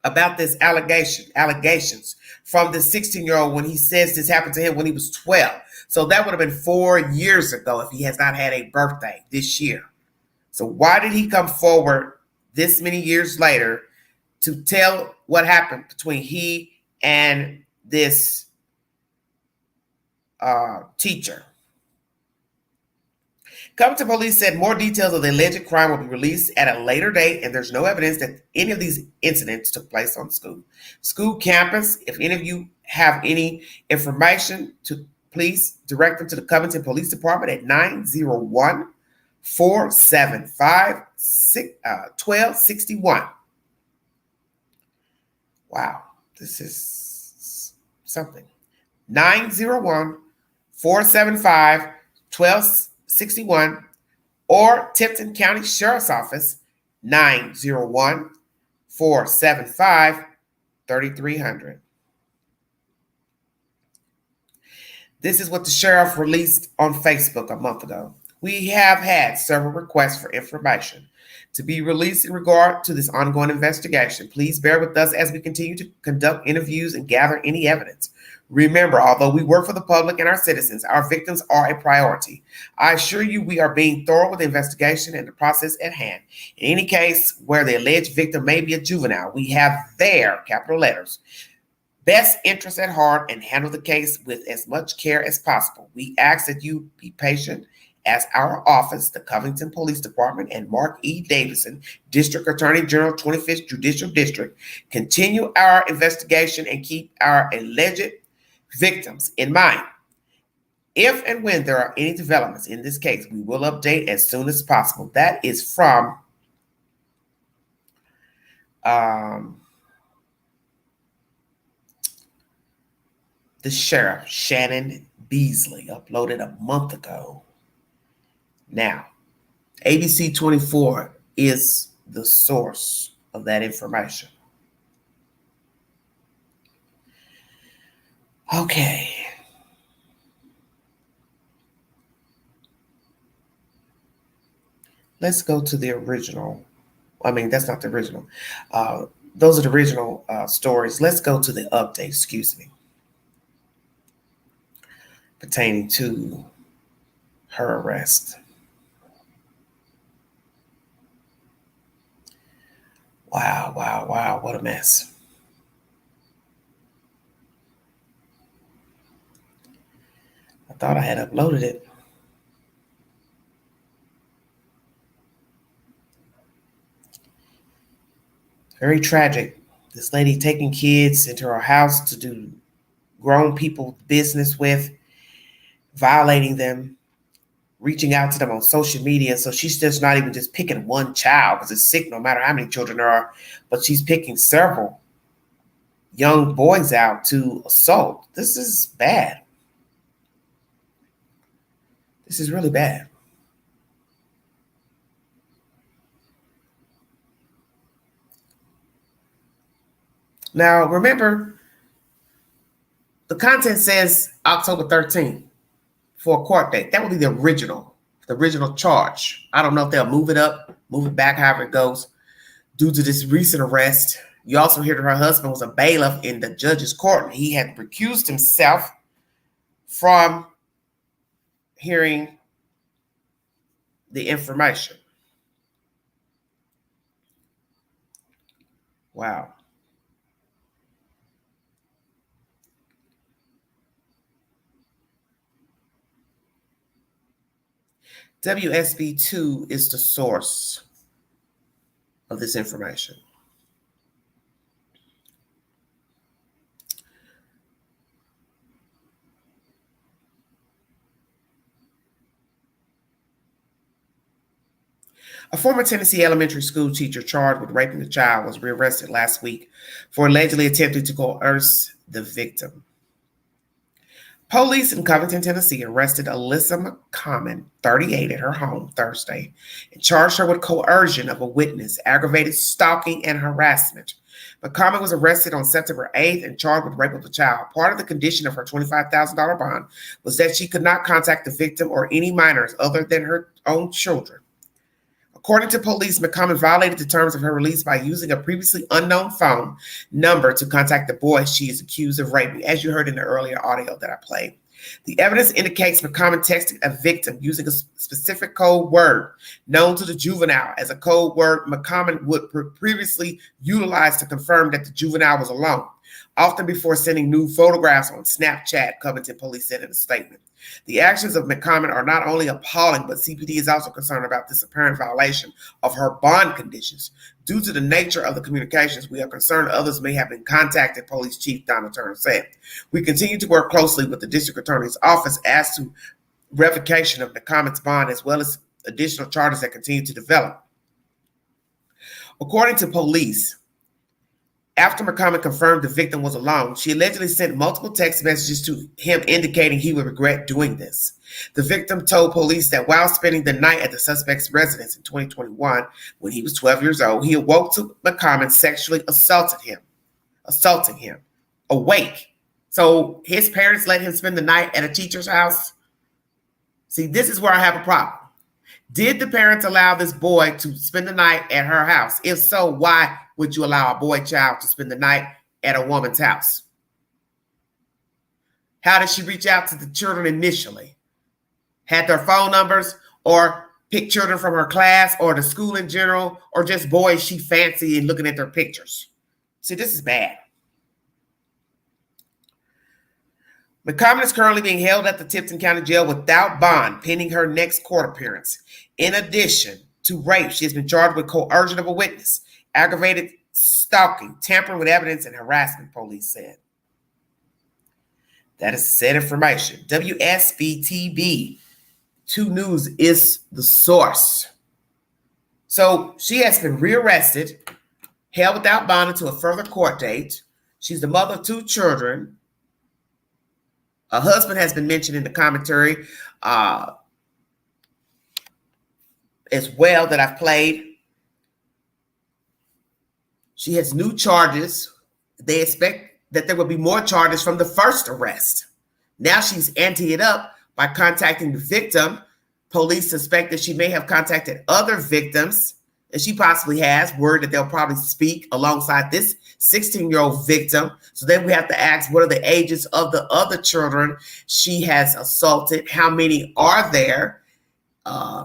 about this allegations from this 16-year-old when he says this happened to him when he was 12? So that would have been 4 years ago if he has not had a birthday this year. So why did he come forward this many years later to tell what happened between he and this teacher? Covington police said more details of the alleged crime will be released at a later date, and there's no evidence that any of these incidents took place on school campus. If any of you have any information, please direct them to the Covington Police Department at 901-475-1261. Wow, this is something. 901-475-1261 or Tipton County Sheriff's Office 901-475-3300. This is what the sheriff released on Facebook a month ago. We have had several requests for information to be released in regard to this ongoing investigation. Please bear with us as we continue to conduct interviews and gather any evidence. Remember, although we work for the public and our citizens, our victims are a priority. I assure you we are being thorough with the investigation and the process at hand. In any case where the alleged victim may be a juvenile, we have their, capital letters, best interest at heart and handle the case with as much care as possible. We ask that you be patient as our office, the Covington Police Department, and Mark E. Davison, District Attorney General, 25th Judicial District, continue our investigation and keep our alleged victims in mind. If and when there are any developments in this case, we will update as soon as possible. That is from the sheriff, Shannon Beasley, uploaded a month ago. Now, ABC 24 is the source of that information. Okay. Let's go to the original. I mean, that's not the original. Those are the original stories. Let's go to the update, excuse me, pertaining to her arrest. Wow, wow, wow, what a mess. I thought I had uploaded it. Very tragic. This lady taking kids into her house to do grown people business with, violating them, reaching out to them on social media. So she's just not even just picking one child because it's sick no matter how many children there are, but she's picking several young boys out to assault. This is bad. This is really bad. Now, remember, the content says October 13th for a court date. That would be the original charge. I don't know if they'll move it up, move it back, however it goes, due to this recent arrest. You also hear that her husband was a bailiff in the judge's court, and he had recused himself from hearing the information. Wow. WSB2 is the source of this information. A former Tennessee elementary school teacher charged with raping a child was rearrested last week for allegedly attempting to coerce the victim. Police in Covington, Tennessee arrested Alyssa McCommon, 38, at her home Thursday and charged her with coercion of a witness, aggravated stalking, and harassment. McCormick was arrested on September 8th and charged with rape of a child. Part of the condition of her $25,000 bond was that she could not contact the victim or any minors other than her own children. According to police, McCormick violated the terms of her release by using a previously unknown phone number to contact the boy she is accused of raping, as you heard in the earlier audio that I played. The evidence indicates McCormick texted a victim using a specific code word known to the juvenile as a code word McCormick would previously utilize to confirm that the juvenile was alone, often before sending nude photographs on Snapchat, Covington police said in a statement. The actions of McCormick are not only appalling, but CPD is also concerned about this apparent violation of her bond conditions. Due to the nature of the communications, we are concerned others may have been contacted, Police Chief Johnathan said. We continue to work closely with the District Attorney's Office as to revocation of McCormick's bond, as well as additional charges that continue to develop. According to police, after McCormick confirmed the victim was alone, she allegedly sent multiple text messages to him indicating he would regret doing this. The victim told police that while spending the night at the suspect's residence in 2021, when he was 12 years old, he awoke to McCormick sexually assaulting him, awake. So his parents let him spend the night at a teacher's house. See, this is where I have a problem. Did the parents allow this boy to spend the night at her house? If so, why would you allow a boy child to spend the night at a woman's house? How did she reach out to the children initially? Had their phone numbers, or pick children from her class or the school in general, or just boys she fancied and looking at their pictures? See, this is bad. McCormick is currently being held at the Tipton County Jail without bond, pending her next court appearance. In addition to rape, she has been charged with coercion of a witness, aggravated stalking, tampering with evidence, and harassment, police said. That is said information. WSBTB 2 News is the source. So she has been rearrested, held without bond until a further court date. She's the mother of 2 children. A husband has been mentioned in the commentary as well that I've played. She has new charges. They expect that there will be more charges from the first arrest. Now she's anteing it up by contacting the victim. Police suspect that she may have contacted other victims, and she possibly has, word that they'll probably speak alongside this 16-year-old victim. So then we have to ask, what are the ages of the other children she has assaulted? How many are there?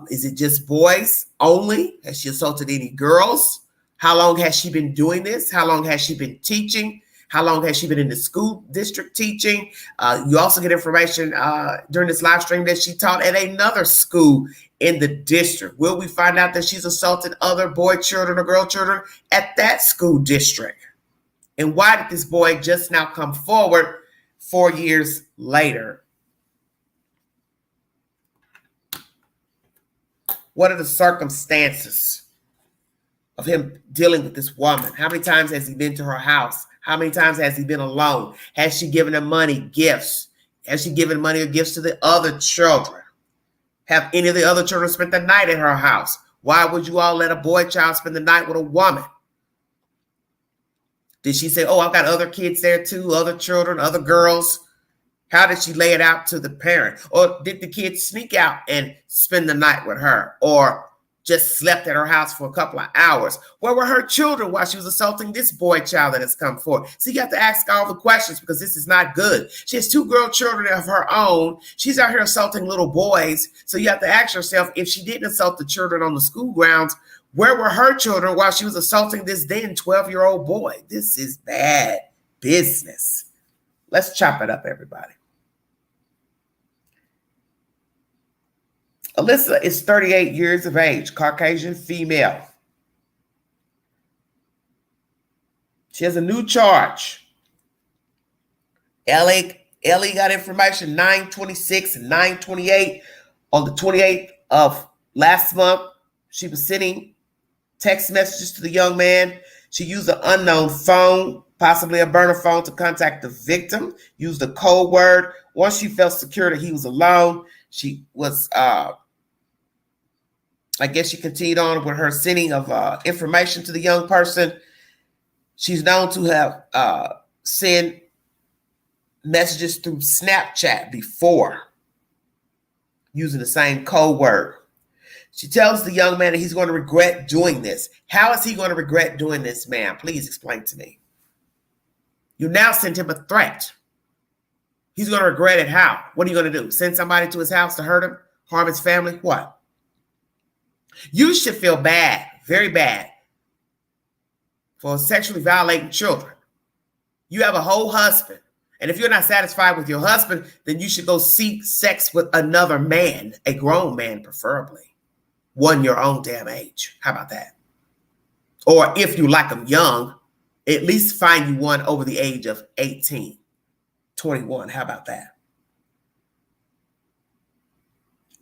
Is it just boys only? Has she assaulted any girls? How long has she been doing this? How long has she been teaching? How long has she been in the school district teaching? You also get information during this live stream that she taught at another school in the district. Will we find out that she's assaulted other boy children or girl children at that school district? And why did this boy just now come forward 4 years later? What are the circumstances of him dealing with this woman? How many times has he been to her house? How many times has he been alone? Has she given him money, gifts? Has she given money or gifts to the other children? Have any of the other children spent the night at her house? Why would you all let a boy child spend the night with a woman? Did she say, oh, I've got other kids there too, other children, other girls? How did she lay it out to the parent? Or did the kids sneak out and spend the night with her? Or just slept at her house for a couple of hours? Where were her children while she was assaulting this boy child that has come forward? So you have to ask all the questions, because this is not good. She has 2 girl children of her own. She's out here assaulting little boys. So you have to ask yourself, if she didn't assault the children on the school grounds, where were her children while she was assaulting this then 12-year-old boy? This is bad business. Let's chop it up, everybody. Alyssa is 38 years of age, Caucasian female. She has a new charge. LA got information 9/26 and 9/28. On the 28th of last month, she was sending text messages to the young man. She used an unknown phone, possibly a burner phone, to contact the victim, used a code word. Once she felt secure that he was alone, she was I guess she continued on with her sending of information to the young person. She's known to have sent messages through Snapchat before using the same code word. She tells the young man that he's going to regret doing this. How is he going to regret doing this, ma'am? Please explain to me. You now sent him a threat. He's going to regret it. How? What are you going to do? Send somebody to his house to hurt him? Harm his family? What? You should feel bad, very bad, for sexually violating children. You have a whole husband. And if you're not satisfied with your husband, then you should go seek sex with another man, a grown man preferably, one your own damn age. How about that? Or if you like them young, at least find you one over the age of 18, 21. How about that?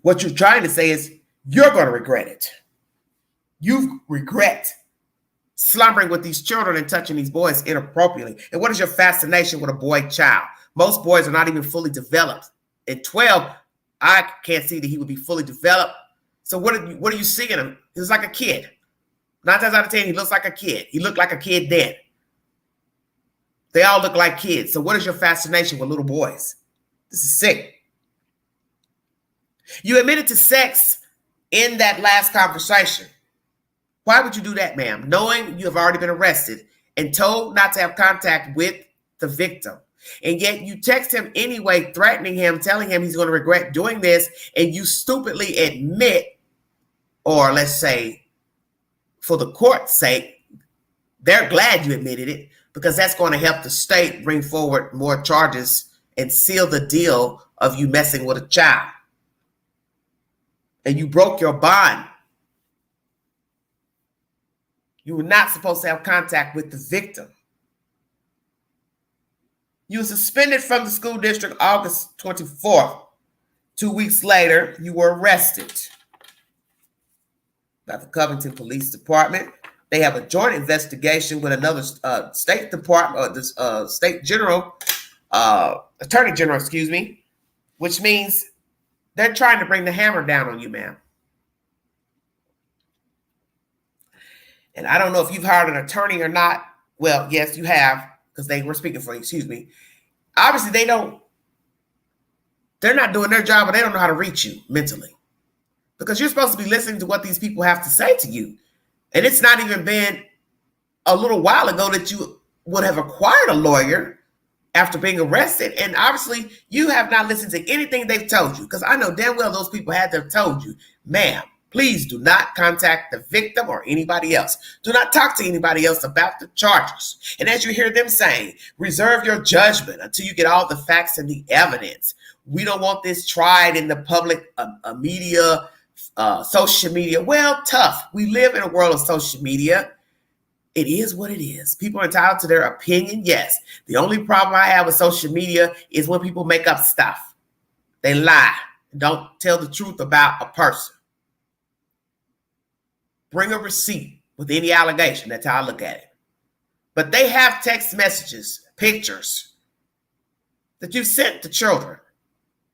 What you're trying to say is you're going to regret it. You regret slumbering with these children and touching these boys inappropriately. And what is your fascination with a boy child? Most boys are not even fully developed. At 12, I can't see that he would be fully developed. So what are you seeing him? He looks like a kid. 9 times out of 10, he looks like a kid. He looked like a kid then. They all look like kids. So what is your fascination with little boys? This is sick. You admitted to sex in that last conversation. Why would you do that, ma'am? Knowing you have already been arrested and told not to have contact with the victim. And yet you text him anyway, threatening him, telling him he's going to regret doing this. And you stupidly admit, or let's say for the court's sake, they're glad you admitted it because that's going to help the state bring forward more charges and seal the deal of you messing with a child. And you broke your bond. You were not supposed to have contact with the victim. You were suspended from the school district August 24th. 2 weeks later, you were arrested by the Covington Police Department. They have a joint investigation with another state department, or this state general, attorney general, excuse me, which means they're trying to bring the hammer down on you, ma'am. And I don't know if you've hired an attorney or not. Well, yes, you have, because they were speaking for you, excuse me. Obviously, they're not doing their job, but they don't know how to reach you mentally. Because you're supposed to be listening to what these people have to say to you. And it's not even been a little while ago that you would have acquired a lawyer after being arrested. And obviously, you have not listened to anything they've told you. Because I know damn well those people had to have told you, ma'am, please do not contact the victim or anybody else. Do not talk to anybody else about the charges. And as you hear them saying, reserve your judgment until you get all the facts and the evidence. We don't want this tried in the public media, social media. Well, tough. We live in a world of social media. It is what it is. People are entitled to their opinion, yes. The only problem I have with social media is when people make up stuff. They lie. Don't tell the truth about a person. Bring a receipt with any allegation. That's how I look at it. But they have text messages, pictures that you've sent to children.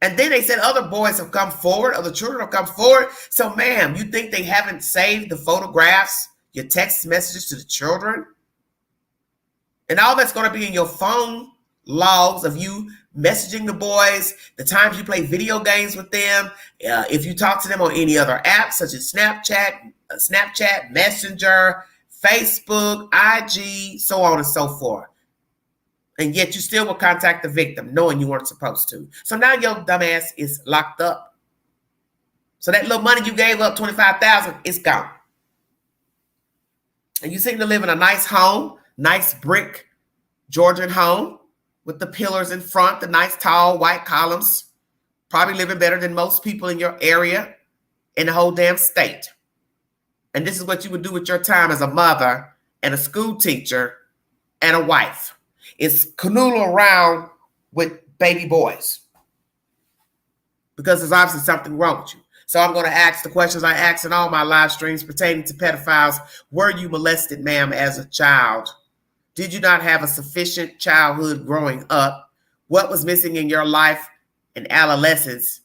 And then they said other boys have come forward, other children have come forward. So, ma'am, you think they haven't saved the photographs, your text messages to the children? And all that's going to be in your phone logs of you messaging the boys, the times you play video games with them, if you talk to them on any other apps such as Snapchat, Messenger, Facebook, IG, so on and so forth. And yet you still will contact the victim knowing you weren't supposed to. So now your dumbass is locked up. So that little money you gave up, $25,000, it's gone. And you seem to live in a nice home, nice brick Georgian home with the pillars in front, the nice tall white columns, probably living better than most people in your area in the whole damn state. And this is what you would do with your time as a mother and a school teacher and a wife. It's canoodle around with baby boys. Because there's obviously something wrong with you. So I'm going to ask the questions I ask in all my live streams pertaining to pedophiles. Were you molested, ma'am, as a child? Did you not have a sufficient childhood growing up? What was missing in your life and adolescence?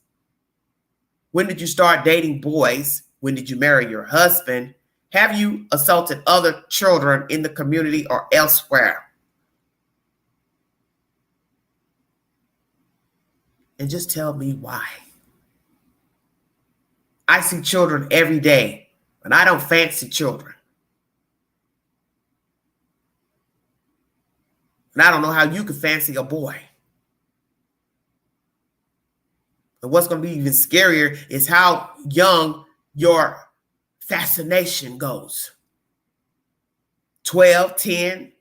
When did you start dating boys? When did you marry your husband? Have you assaulted other children in the community or elsewhere? And just tell me why. I see children every day, and I don't fancy children. And I don't know how you could fancy a boy. And what's going to be even scarier is how young your fascination goes. 12, 10,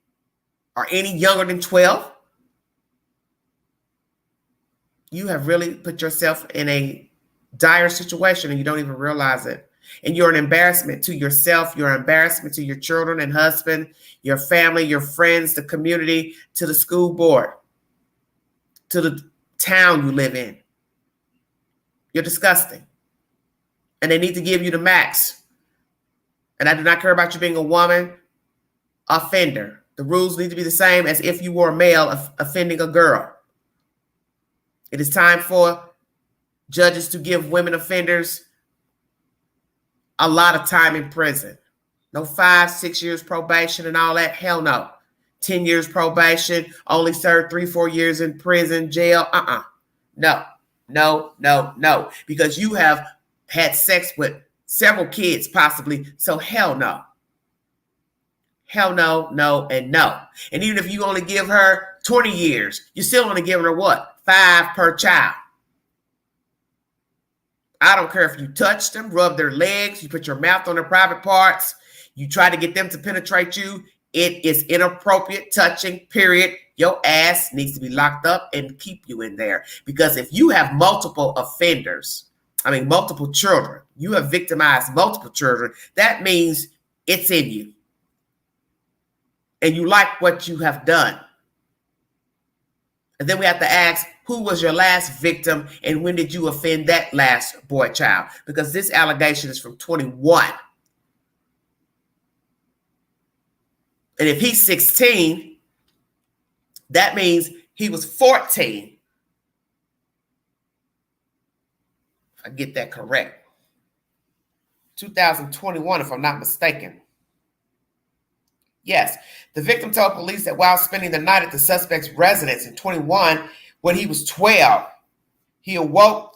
or any younger than 12. You have really put yourself in a dire situation and you don't even realize it. And you're an embarrassment to yourself. You're an embarrassment to your children and husband, your family, your friends, the community, to the school board, to the town you live in. You're disgusting. And they need to give you the max. And I do not care about you being a woman offender. The rules need to be the same as if you were a male offending a girl. It is time for judges to give women offenders a lot of time in prison. No 5, 6 years probation and all that. Hell no. 10 years probation, only serve 3, 4 years in prison, jail. No. Because you have had sex with several kids possibly. So hell no. Hell no, no, and no. And even if you only give her 20 years, you're still only giving her what? 5 per child. I don't care if you touch them, rub their legs, you put your mouth on their private parts, you try to get them to penetrate you. It is inappropriate touching, period. Your ass needs to be locked up and keep you in there. Because if you have multiple offenders, multiple children, you have victimized multiple children, that means it's in you. And you like what you have done. And then we have to ask, who was your last victim and when did you offend that last boy child? Because this allegation is from 21. And if he's 16, that means he was 14. If I get that correct. 2021, if I'm not mistaken. Yes, the victim told police that while spending the night at the suspect's residence in 21, when he was 12, he awoke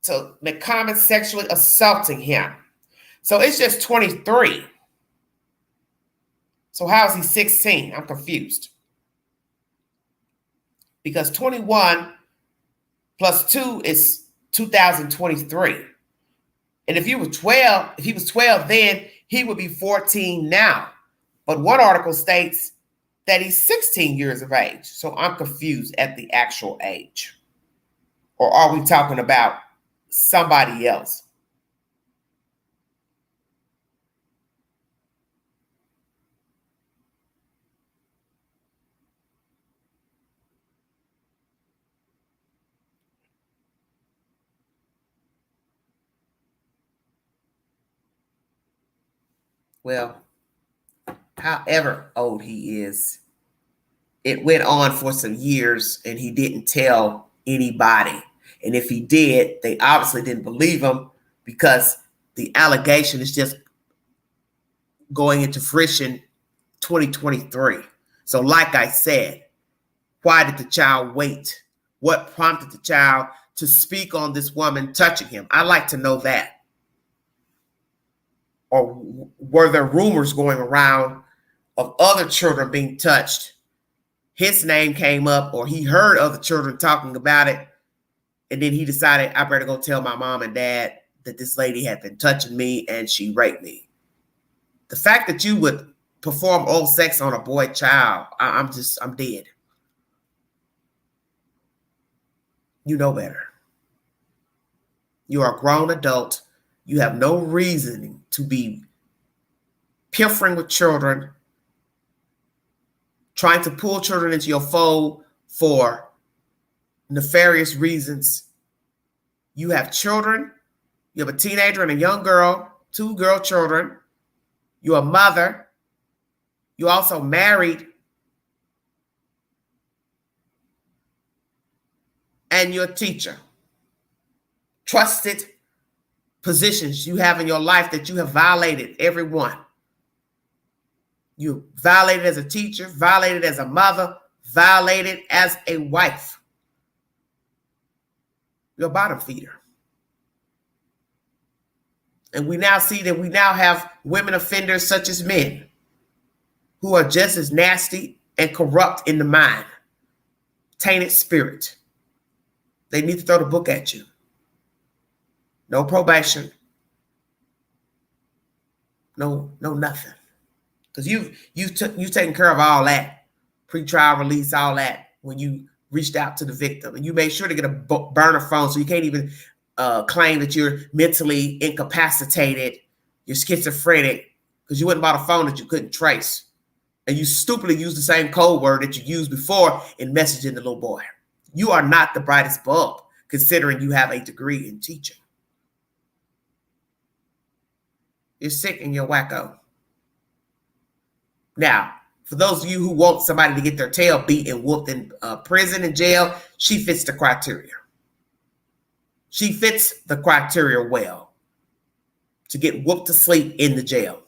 to McCommon sexually assaulting him. So it's just 23. So how is he 16? I'm confused. Because 21 plus 2 is 2023. And if he was 12 then, he would be 14 now. But one article states that he's 16 years of age. So I'm confused at the actual age. Or are we talking about somebody else? Well, however old he is, it went on for some years and he didn't tell anybody. And if he did, they obviously didn't believe him because the allegation is just going into fruition 2023. So like I said, why did the child wait? What prompted the child to speak on this woman touching him? I'd like to know that. Or were there rumors going around of other children being touched? His name came up or he heard other children talking about it. And then he decided, I better go tell my mom and dad that this lady had been touching me and she raped me. The fact that you would perform oral sex on a boy child, I'm dead. You know better. You are a grown adult. You have no reason to be pilfering with children, trying to pull children into your fold for nefarious reasons. You have children. You have a teenager and a young girl, 2 girl children. You're a mother. You're also married. And you're a teacher. Trusted positions you have in your life that you have violated every one. You violated as a teacher, violated as a mother, violated as a wife. You're a bottom feeder. And we now see that we now have women offenders such as men who are just as nasty and corrupt in the mind, tainted spirit. They need to throw the book at you. No probation. No nothing. Because you've taken care of all that, pre-trial release, all that, when you reached out to the victim. And you made sure to get a burner phone so you can't even claim that you're mentally incapacitated, you're schizophrenic, because you wouldn't bought a phone that you couldn't trace. And you stupidly used the same code word that you used before in messaging the little boy. You are not the brightest bulb, considering you have a degree in teaching. You're sick and you're wacko. Now, for those of you who want somebody to get their tail beat and whooped in prison and jail, she fits the criteria. She fits the criteria well to get whooped to sleep in the jail.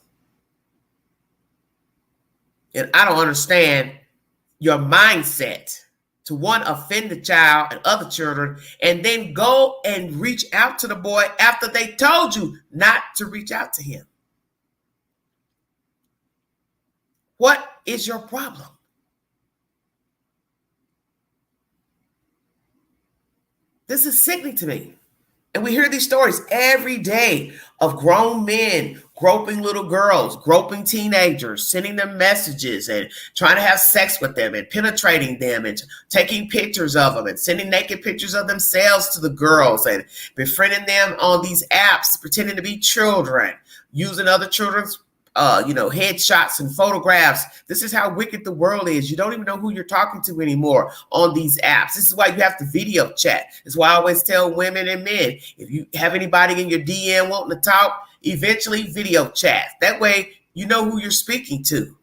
And I don't understand your mindset to one, offend the child and other children, and then go and reach out to the boy after they told you not to reach out to him. What is your problem? This is sickening to me. And we hear these stories every day of grown men groping little girls, groping teenagers, sending them messages and trying to have sex with them and penetrating them and taking pictures of them and sending naked pictures of themselves to the girls and befriending them on these apps, pretending to be children, using other children's headshots and photographs. This is how wicked the world is. You don't even know who you're talking to anymore on these apps. This is why you have to video chat. That's why I always tell women and men, if you have anybody in your DM wanting to talk, eventually video chat. That way you know who you're speaking to.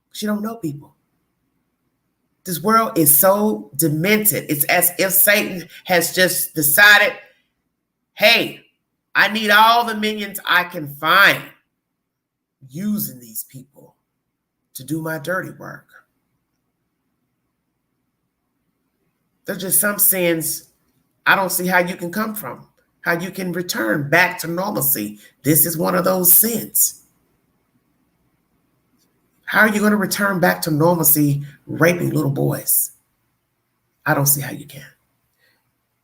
Because you don't know people. This world is so demented. It's as if Satan has just decided, hey, I need all the minions I can find, using these people to do my dirty work. There's just some sins I don't see how you can come from, how you can return back to normalcy. This is one of those sins. How are you going to return back to normalcy raping little boys? I don't see how you can.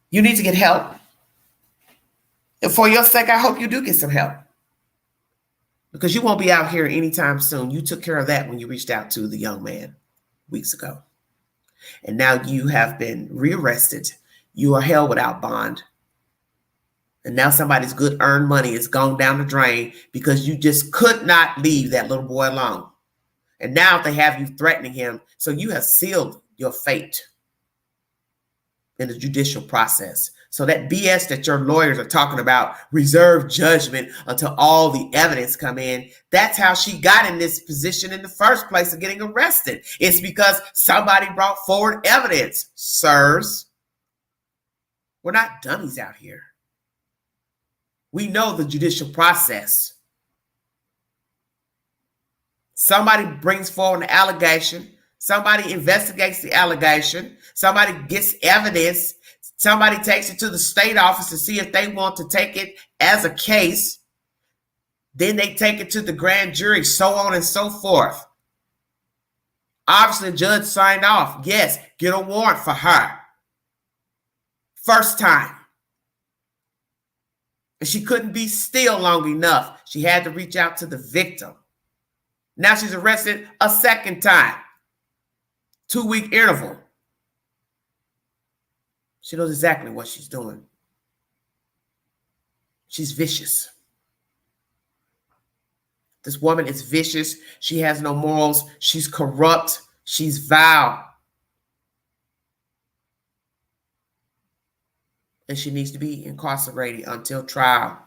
You need to get help. And for your sake, I hope you do get some help. Because you won't be out here anytime soon. You took care of that when you reached out to the young man weeks ago. And now you have been rearrested. You are held without bond. And now somebody's good earned money is gone down the drain because you just could not leave that little boy alone. And now they have you threatening him. So you have sealed your fate in the judicial process. So that BS that your lawyers are talking about, reserve judgment until all the evidence come in, that's how she got in this position in the first place of getting arrested. It's because somebody brought forward evidence, sirs. We're not dummies out here. We know the judicial process. Somebody brings forward an allegation. Somebody investigates the allegation. Somebody gets evidence. Somebody takes it to the state office to see if they want to take it as a case. Then they take it to the grand jury, so on and so forth. Obviously, the judge signed off. Yes, get a warrant for her. First time. And she couldn't be still long enough. She had to reach out to the victim. Now she's arrested a second time. 2-week interval. She knows exactly what she's doing. She's vicious. This woman is vicious. She has no morals. She's corrupt. She's vile. And she needs to be incarcerated until trial.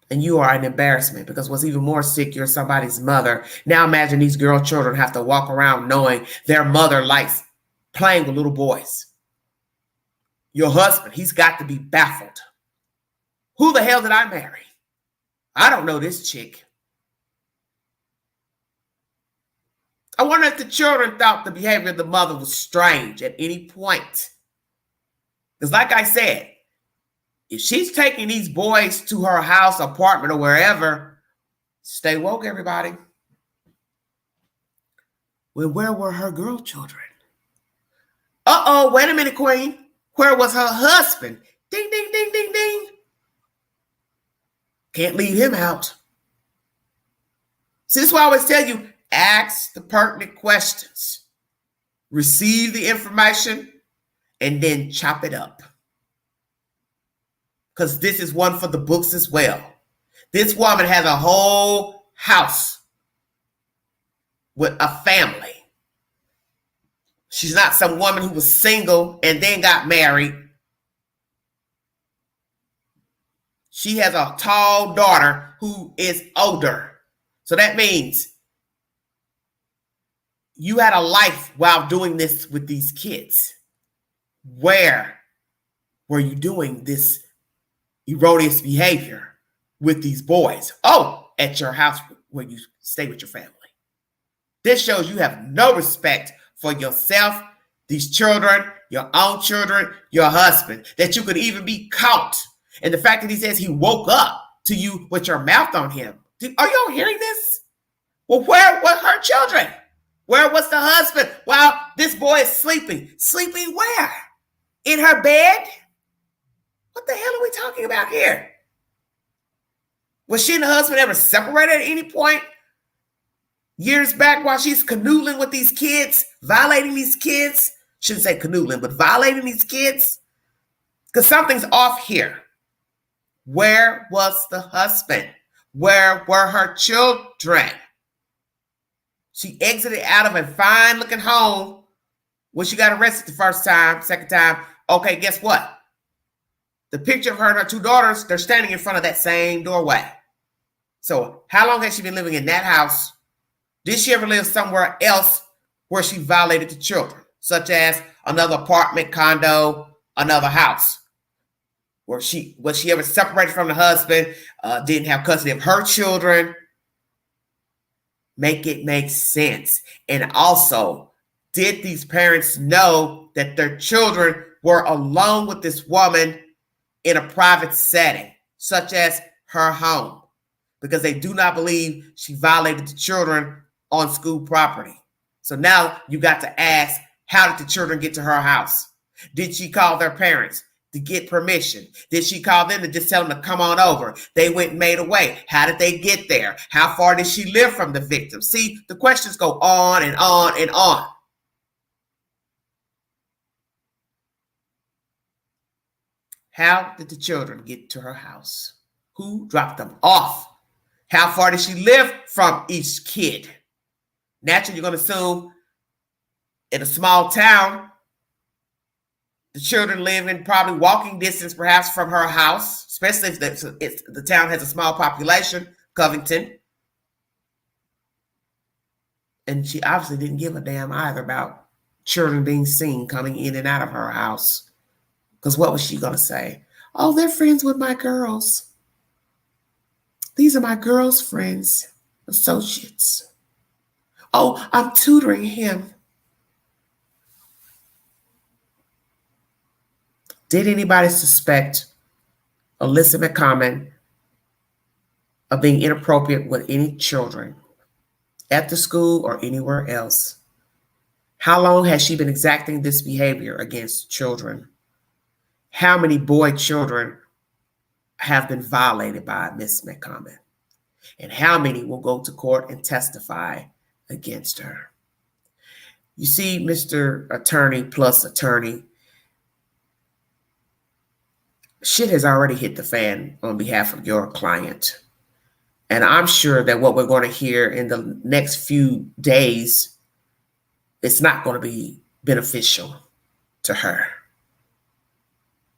And you are an embarrassment because what's even more sick, you're somebody's mother. Now imagine these girl children have to walk around knowing their mother likes playing with little boys. your husband, he's got to be baffled. Who the hell did I marry? I don't know this chick. I wonder if the children thought the behavior of the mother was strange at any point. Because like I said, if she's taking these boys to her house, apartment, or wherever, stay woke, everybody. Well, where were her girl children? Uh-oh, wait a minute, Queen. Where was her husband? Ding, ding, ding, ding, ding. Can't leave him out. See, this is why I always tell you, ask the pertinent questions. Receive the information and then chop it up. Because this is one for the books as well. This woman has a whole house with a family. She's not some woman who was single and then got married. She has a tall daughter who is older. So that means you had a life while doing this with these kids. Where were you doing this erroneous behavior with these boys? Oh, at your house where you stay with your family. This shows you have no respect for yourself, these children, your own children, your husband, that you could even be caught. And the fact that he says he woke up to you with your mouth on him. Are y'all hearing this? Well, where were her children? Where was the husband while this boy is sleeping? Sleeping where? In her bed? What the hell are we talking about here? Was she and the husband ever separated at any point? Years back while she's canoodling with these kids, violating these kids? Shouldn't say canoodling, but violating these kids? Because something's off here. Where was the husband? Where were her children? She exited out of a fine-looking home when she got arrested the first time, second time. Okay, guess what? The picture of her and her two daughters, they're standing in front of that same doorway. So how long has she been living in that house? Did she ever live somewhere else where she violated the children, such as another apartment, condo, another house? Was she ever separated from the husband, didn't have custody of her children? Make it make sense. And also, did these parents know that their children were alone with this woman in a private setting, such as her home? Because they do not believe she violated the children on school property. So now you got to ask, how did the children get to her house? Did she call their parents to get permission? Did she call them to just tell them to come on over? They went and made away. How did they get there? How far did she live from the victim? See, the questions go on and on and on. How did the children get to her house? Who dropped them off? How far did she live from each kid? Naturally, you're going to assume in a small town, the children live in probably walking distance, perhaps, from her house, especially if the town has a small population, Covington. And she obviously didn't give a damn either about children being seen coming in and out of her house. Because what was she going to say? Oh, they're friends with my girls. These are my girls' friends, associates. Oh, I'm tutoring him. Did anybody suspect Alyssa McCommon of being inappropriate with any children at the school or anywhere else? How long has she been exacting this behavior against children? How many boy children have been violated by Miss McCommon? And how many will go to court and testify against her? You see, Mr. Attorney plus attorney, shit has already hit the fan on behalf of your client. And I'm sure that what we're going to hear in the next few days, it's not going to be beneficial to her.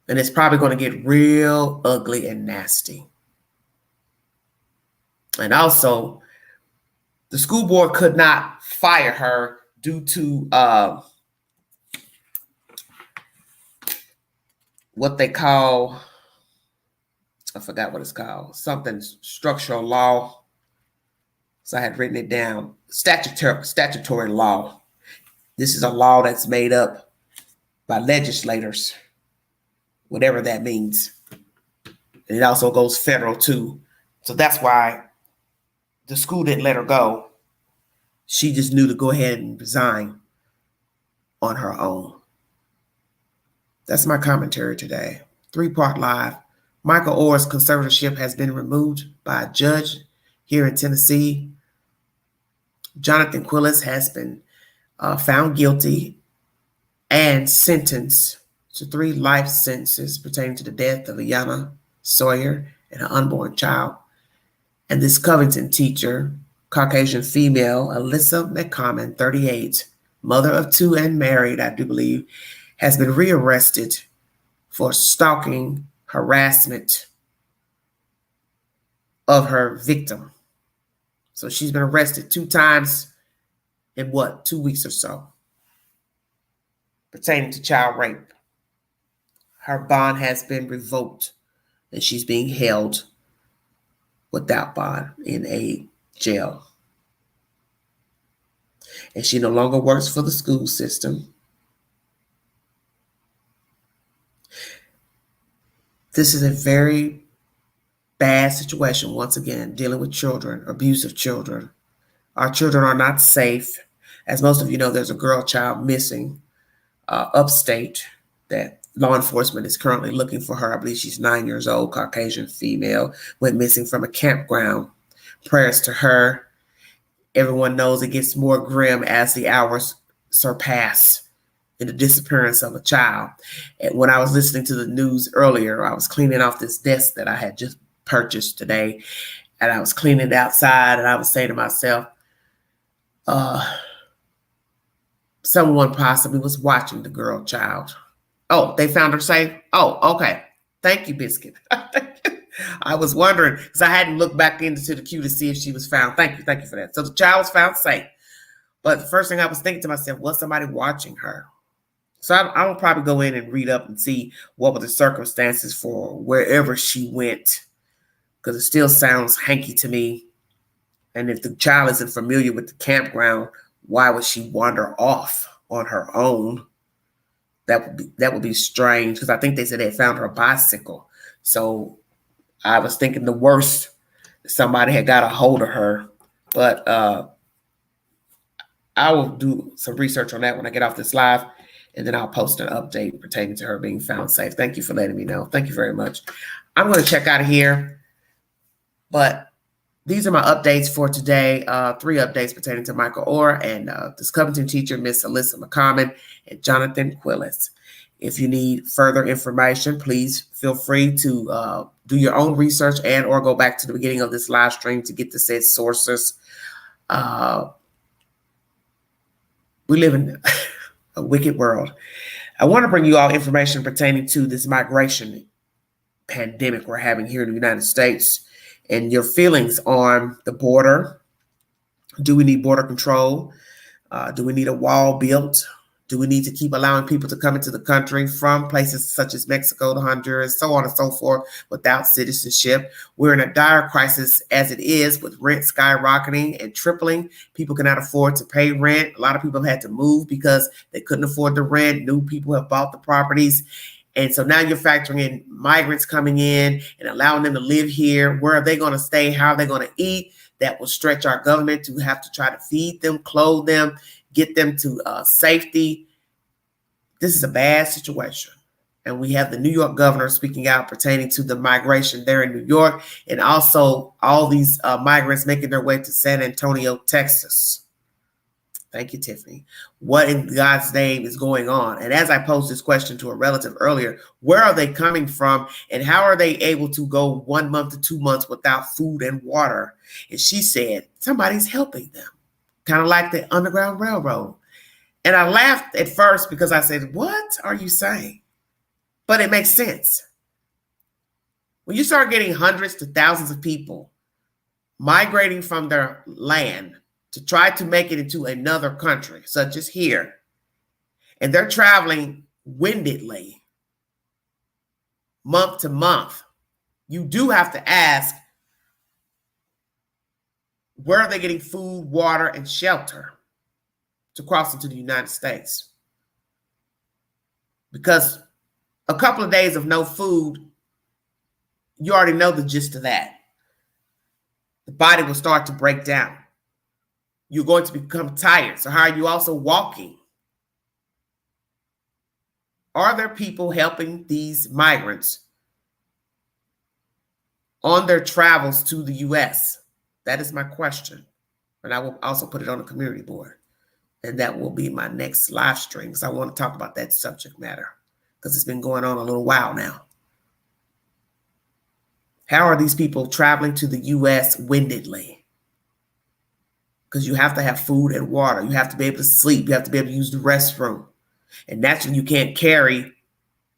And it's probably going to get real ugly and nasty. And also, the school board could not fire her due to what they call, I forgot what it's called, something structural law. So I had written it down. Statutory law. This is a law that's made up by legislators, whatever that means. And it also goes federal too. So that's why the school didn't let her go. She just knew to go ahead and resign on her own. That's my commentary today. 3-part live. Michael Oher'S conservatorship has been removed by a judge here in Tennessee. Johnathan Quiles has been found guilty and sentenced to 3 life sentences pertaining to the death of Ayanna Sawyer and her unborn child. And this Covington teacher, Caucasian female, Alyssa McCommon, 38, mother of 2 and married, I do believe, has been rearrested for stalking, harassment of her victim. So she's been arrested 2 times in 2 weeks or so, pertaining to child rape. Her bond has been revoked and she's being held without bond in a jail. And she no longer works for the school system. This is a very bad situation, once again, dealing with children, abuse of children. Our children are not safe. As most of you know, there's a girl child missing upstate that law enforcement is currently looking for her. I believe she's 9 years old, Caucasian female, went missing from a campground. Prayers to her. Everyone knows it gets more grim as the hours surpass in the disappearance of a child. And when I was listening to the news earlier, I was cleaning off this desk that I had just purchased today, and I was cleaning it outside, and I was saying to myself, someone possibly was watching the girl child. Oh, they found her safe? Oh, okay. Thank you, Biscuit. I was wondering, because I hadn't looked back into the queue to see if she was found. Thank you for that. So the child was found safe. But the first thing I was thinking to myself, was somebody watching her? So I will probably go in and read up and see what were the circumstances for wherever she went, because it still sounds hanky to me. And if the child isn't familiar with the campground, why would she wander off on her own? That would be strange, because I think they said they found her bicycle. So I was thinking the worst, somebody had got a hold of her. But I will do some research on that when I get off this live, and then I'll post an update pertaining to her being found safe. Thank you for letting me know. Thank you very much. I'm going to check out of here, but these are my updates for today. 3 updates pertaining to Michael Oher and this Covington teacher, Miss Alyssa McCommon, and Johnathan Quiles. If you need further information, please feel free to do your own research and or go back to the beginning of this live stream to get the said sources. We live in a wicked world. I want to bring you all information pertaining to this migration pandemic we're having here in the United States and your feelings on the border. Do we need border control? Do we need a wall built? Do we need to keep allowing people to come into the country from places such as Mexico to Honduras, so on and so forth, without citizenship? We're in a dire crisis as it is, with rent skyrocketing and tripling. People cannot afford to pay rent. A lot of people have had to move because they couldn't afford the rent. New people have bought the properties. And so now you're factoring in migrants coming in and allowing them to live here. Where are they going to stay? How are they going to eat? That will stretch our government to have to try to feed them, clothe them, get them to safety. This is a bad situation. And we have the New York governor speaking out pertaining to the migration there in New York, and also all these migrants making their way to San Antonio, Texas. Thank you, Tiffany. What in God's name is going on? And as I posed this question to a relative earlier, where are they coming from and how are they able to go 1 month to 2 months without food and water? And she said, somebody's helping them, kind of like the Underground Railroad. And I laughed at first because I said, what are you saying? But it makes sense. When you start getting hundreds to thousands of people migrating from their land to try to make it into another country, such as here, and they're traveling windedly, month to month, you do have to ask, where are they getting food, water, and shelter to cross into the United States? Because a couple of days of no food, you already know the gist of that. The body will start to break down. You're going to become tired. So how are you also walking? Are there people helping these migrants on their travels to the U.S.? That is my question. And I will also put it on the community board. And that will be my next live stream, because I want to talk about that subject matter, because it's been going on a little while now. How are these people traveling to the U.S. windedly? Because you have to have food and water. You have to be able to sleep. You have to be able to use the restroom. And naturally, you can't carry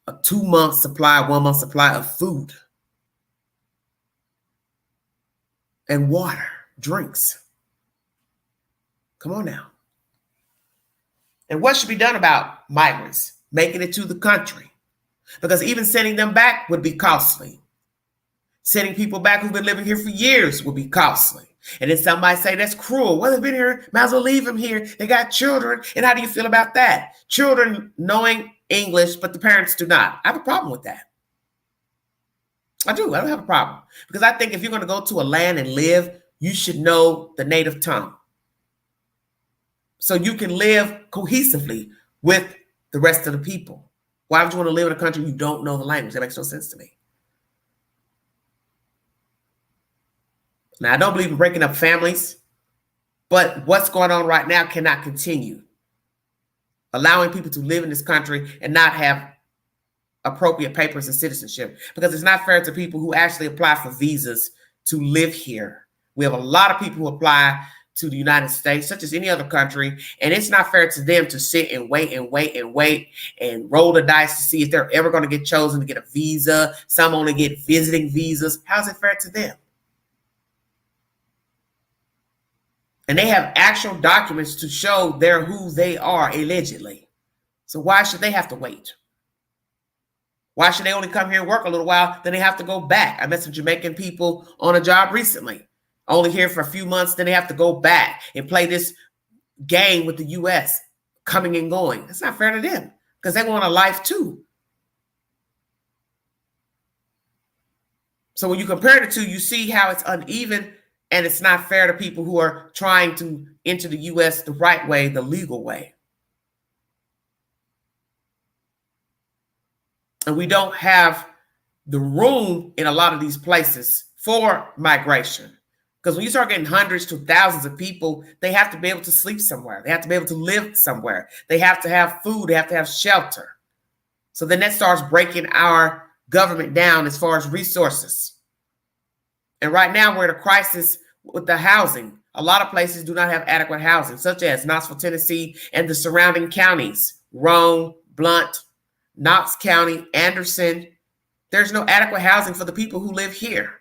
a 2-month supply, 1-month supply of food and water, drinks. Come on now. And what should be done about migrants making it to the country? Because even sending them back would be costly. Sending people back who've been living here for years would be costly. And then somebody say, that's cruel. Well, they've been here, might as well leave them here. They got children. And how do you feel about that? Children knowing English, but the parents do not. I have a problem with that. I do. I don't have a problem. Because I think if you're going to go to a land and live, you should know the native tongue, so you can live cohesively with the rest of the people. Why would you want to live in a country you don't know the language? That makes no sense to me. Now, I don't believe in breaking up families, but what's going on right now cannot continue. Allowing people to live in this country and not have appropriate papers and citizenship, because it's not fair to people who actually apply for visas to live here. We have a lot of people who apply to the United States, such as any other country, and it's not fair to them to sit and wait and wait and wait and roll the dice to see if they're ever going to get chosen to get a visa. Some only get visiting visas. How's it fair to them? And they have actual documents to show they're who they are, allegedly. So why should they have to wait? Why should they only come here and work a little while, then they have to go back? I met some Jamaican people on a job recently, only here for a few months, then they have to go back and play this game with the U.S., coming and going. That's not fair to them, because they want a life too. So when you compare the two, you see how it's uneven, and it's not fair to people who are trying to enter the U.S. the right way, the legal way. And we don't have the room in a lot of these places for migration. Because when you start getting hundreds to thousands of people, they have to be able to sleep somewhere. They have to be able to live somewhere. They have to have food. They have to have shelter. So then that starts breaking our government down as far as resources. And right now we're in a crisis with the housing. A lot of places do not have adequate housing, such as Knoxville, Tennessee, and the surrounding counties, Rome, Blount, Knox County, Anderson. There's no adequate housing for the people who live here.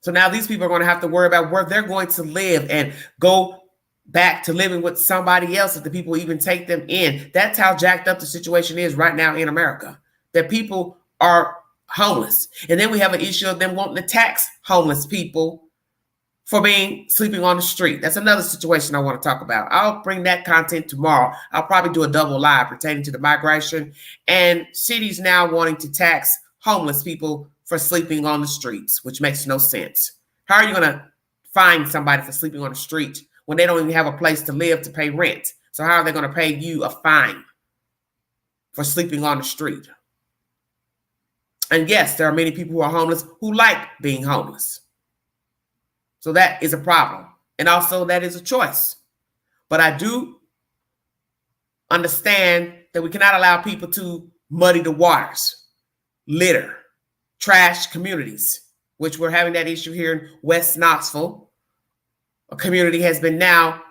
So now these people are going to have to worry about where they're going to live and go back to living with somebody else if the people even take them in. That's how jacked up the situation is right now in America, that people are homeless. And then we have an issue of them wanting to tax homeless people for sleeping on the street. That's another situation I want to talk about. I'll bring that content tomorrow. I'll probably do a double live pertaining to the migration and cities now wanting to tax homeless people for sleeping on the streets, which makes no sense. How are you going to fine somebody for sleeping on the street when they don't even have a place to live to pay rent? So how are they going to pay you a fine for sleeping on the street? And yes, there are many people who are homeless who like being homeless. So that is a problem. And also that is a choice. But I do understand that we cannot allow people to muddy the waters, litter, trash communities, which we're having that issue here in West Knoxville. A community has been now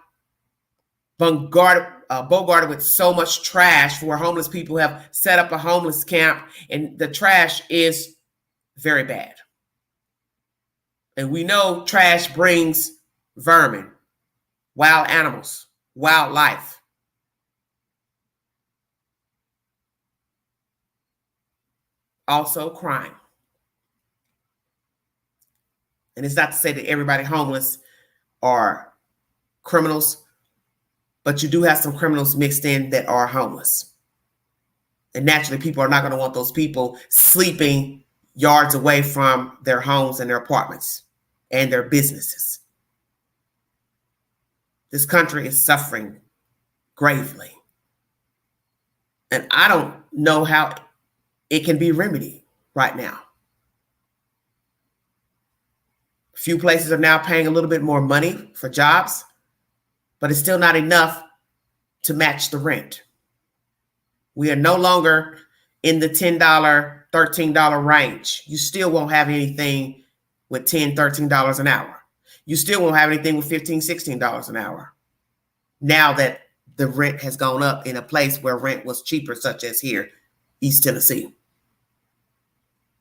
bogarted with so much trash where homeless people have set up a homeless camp, and the trash is very bad. And we know trash brings vermin, wild animals, wildlife. Also crime. And it's not to say that everybody homeless are criminals, but you do have some criminals mixed in that are homeless. And naturally, people are not going to want those people sleeping yards away from their homes and their apartments and their businesses. This country is suffering gravely. And I don't know how it can be remedied right now. A few places are now paying a little bit more money for jobs, but it's still not enough to match the rent. We are no longer in the $10, $13 range. You still won't have anything with $10, $13 an hour. You still won't have anything with $15, $16 an hour. Now that the rent has gone up in a place where rent was cheaper, such as here, East Tennessee.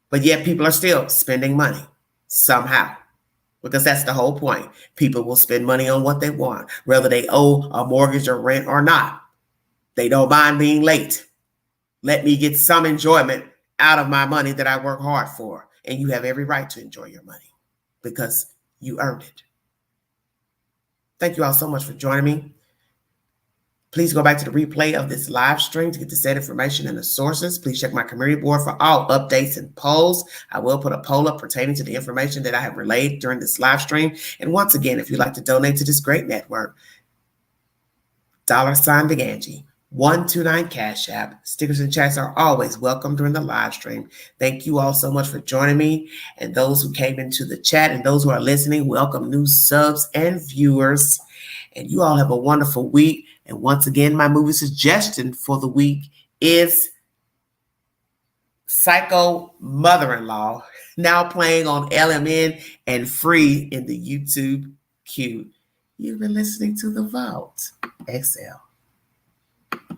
But yet people are still spending money somehow, because that's the whole point. People will spend money on what they want, whether they owe a mortgage or rent or not. They don't mind being late. Let me get some enjoyment out of my money that I work hard for. And you have every right to enjoy your money because you earned it. Thank you all so much for joining me. Please go back to the replay of this live stream to get the said information and the sources. Please check my community board for all updates and polls. I will put a poll up pertaining to the information that I have relayed during this live stream. And once again, if you'd like to donate to this great network, $Big Angie, 129 Cash App. Stickers and chats are always welcome during the live stream. Thank you all so much for joining me. And those who came into the chat and those who are listening, welcome new subs and viewers. And you all have a wonderful week. And once again, my movie suggestion for the week is Psycho Mother-in-Law, now playing on LMN and free in the YouTube queue. You've been listening to The Vault XL.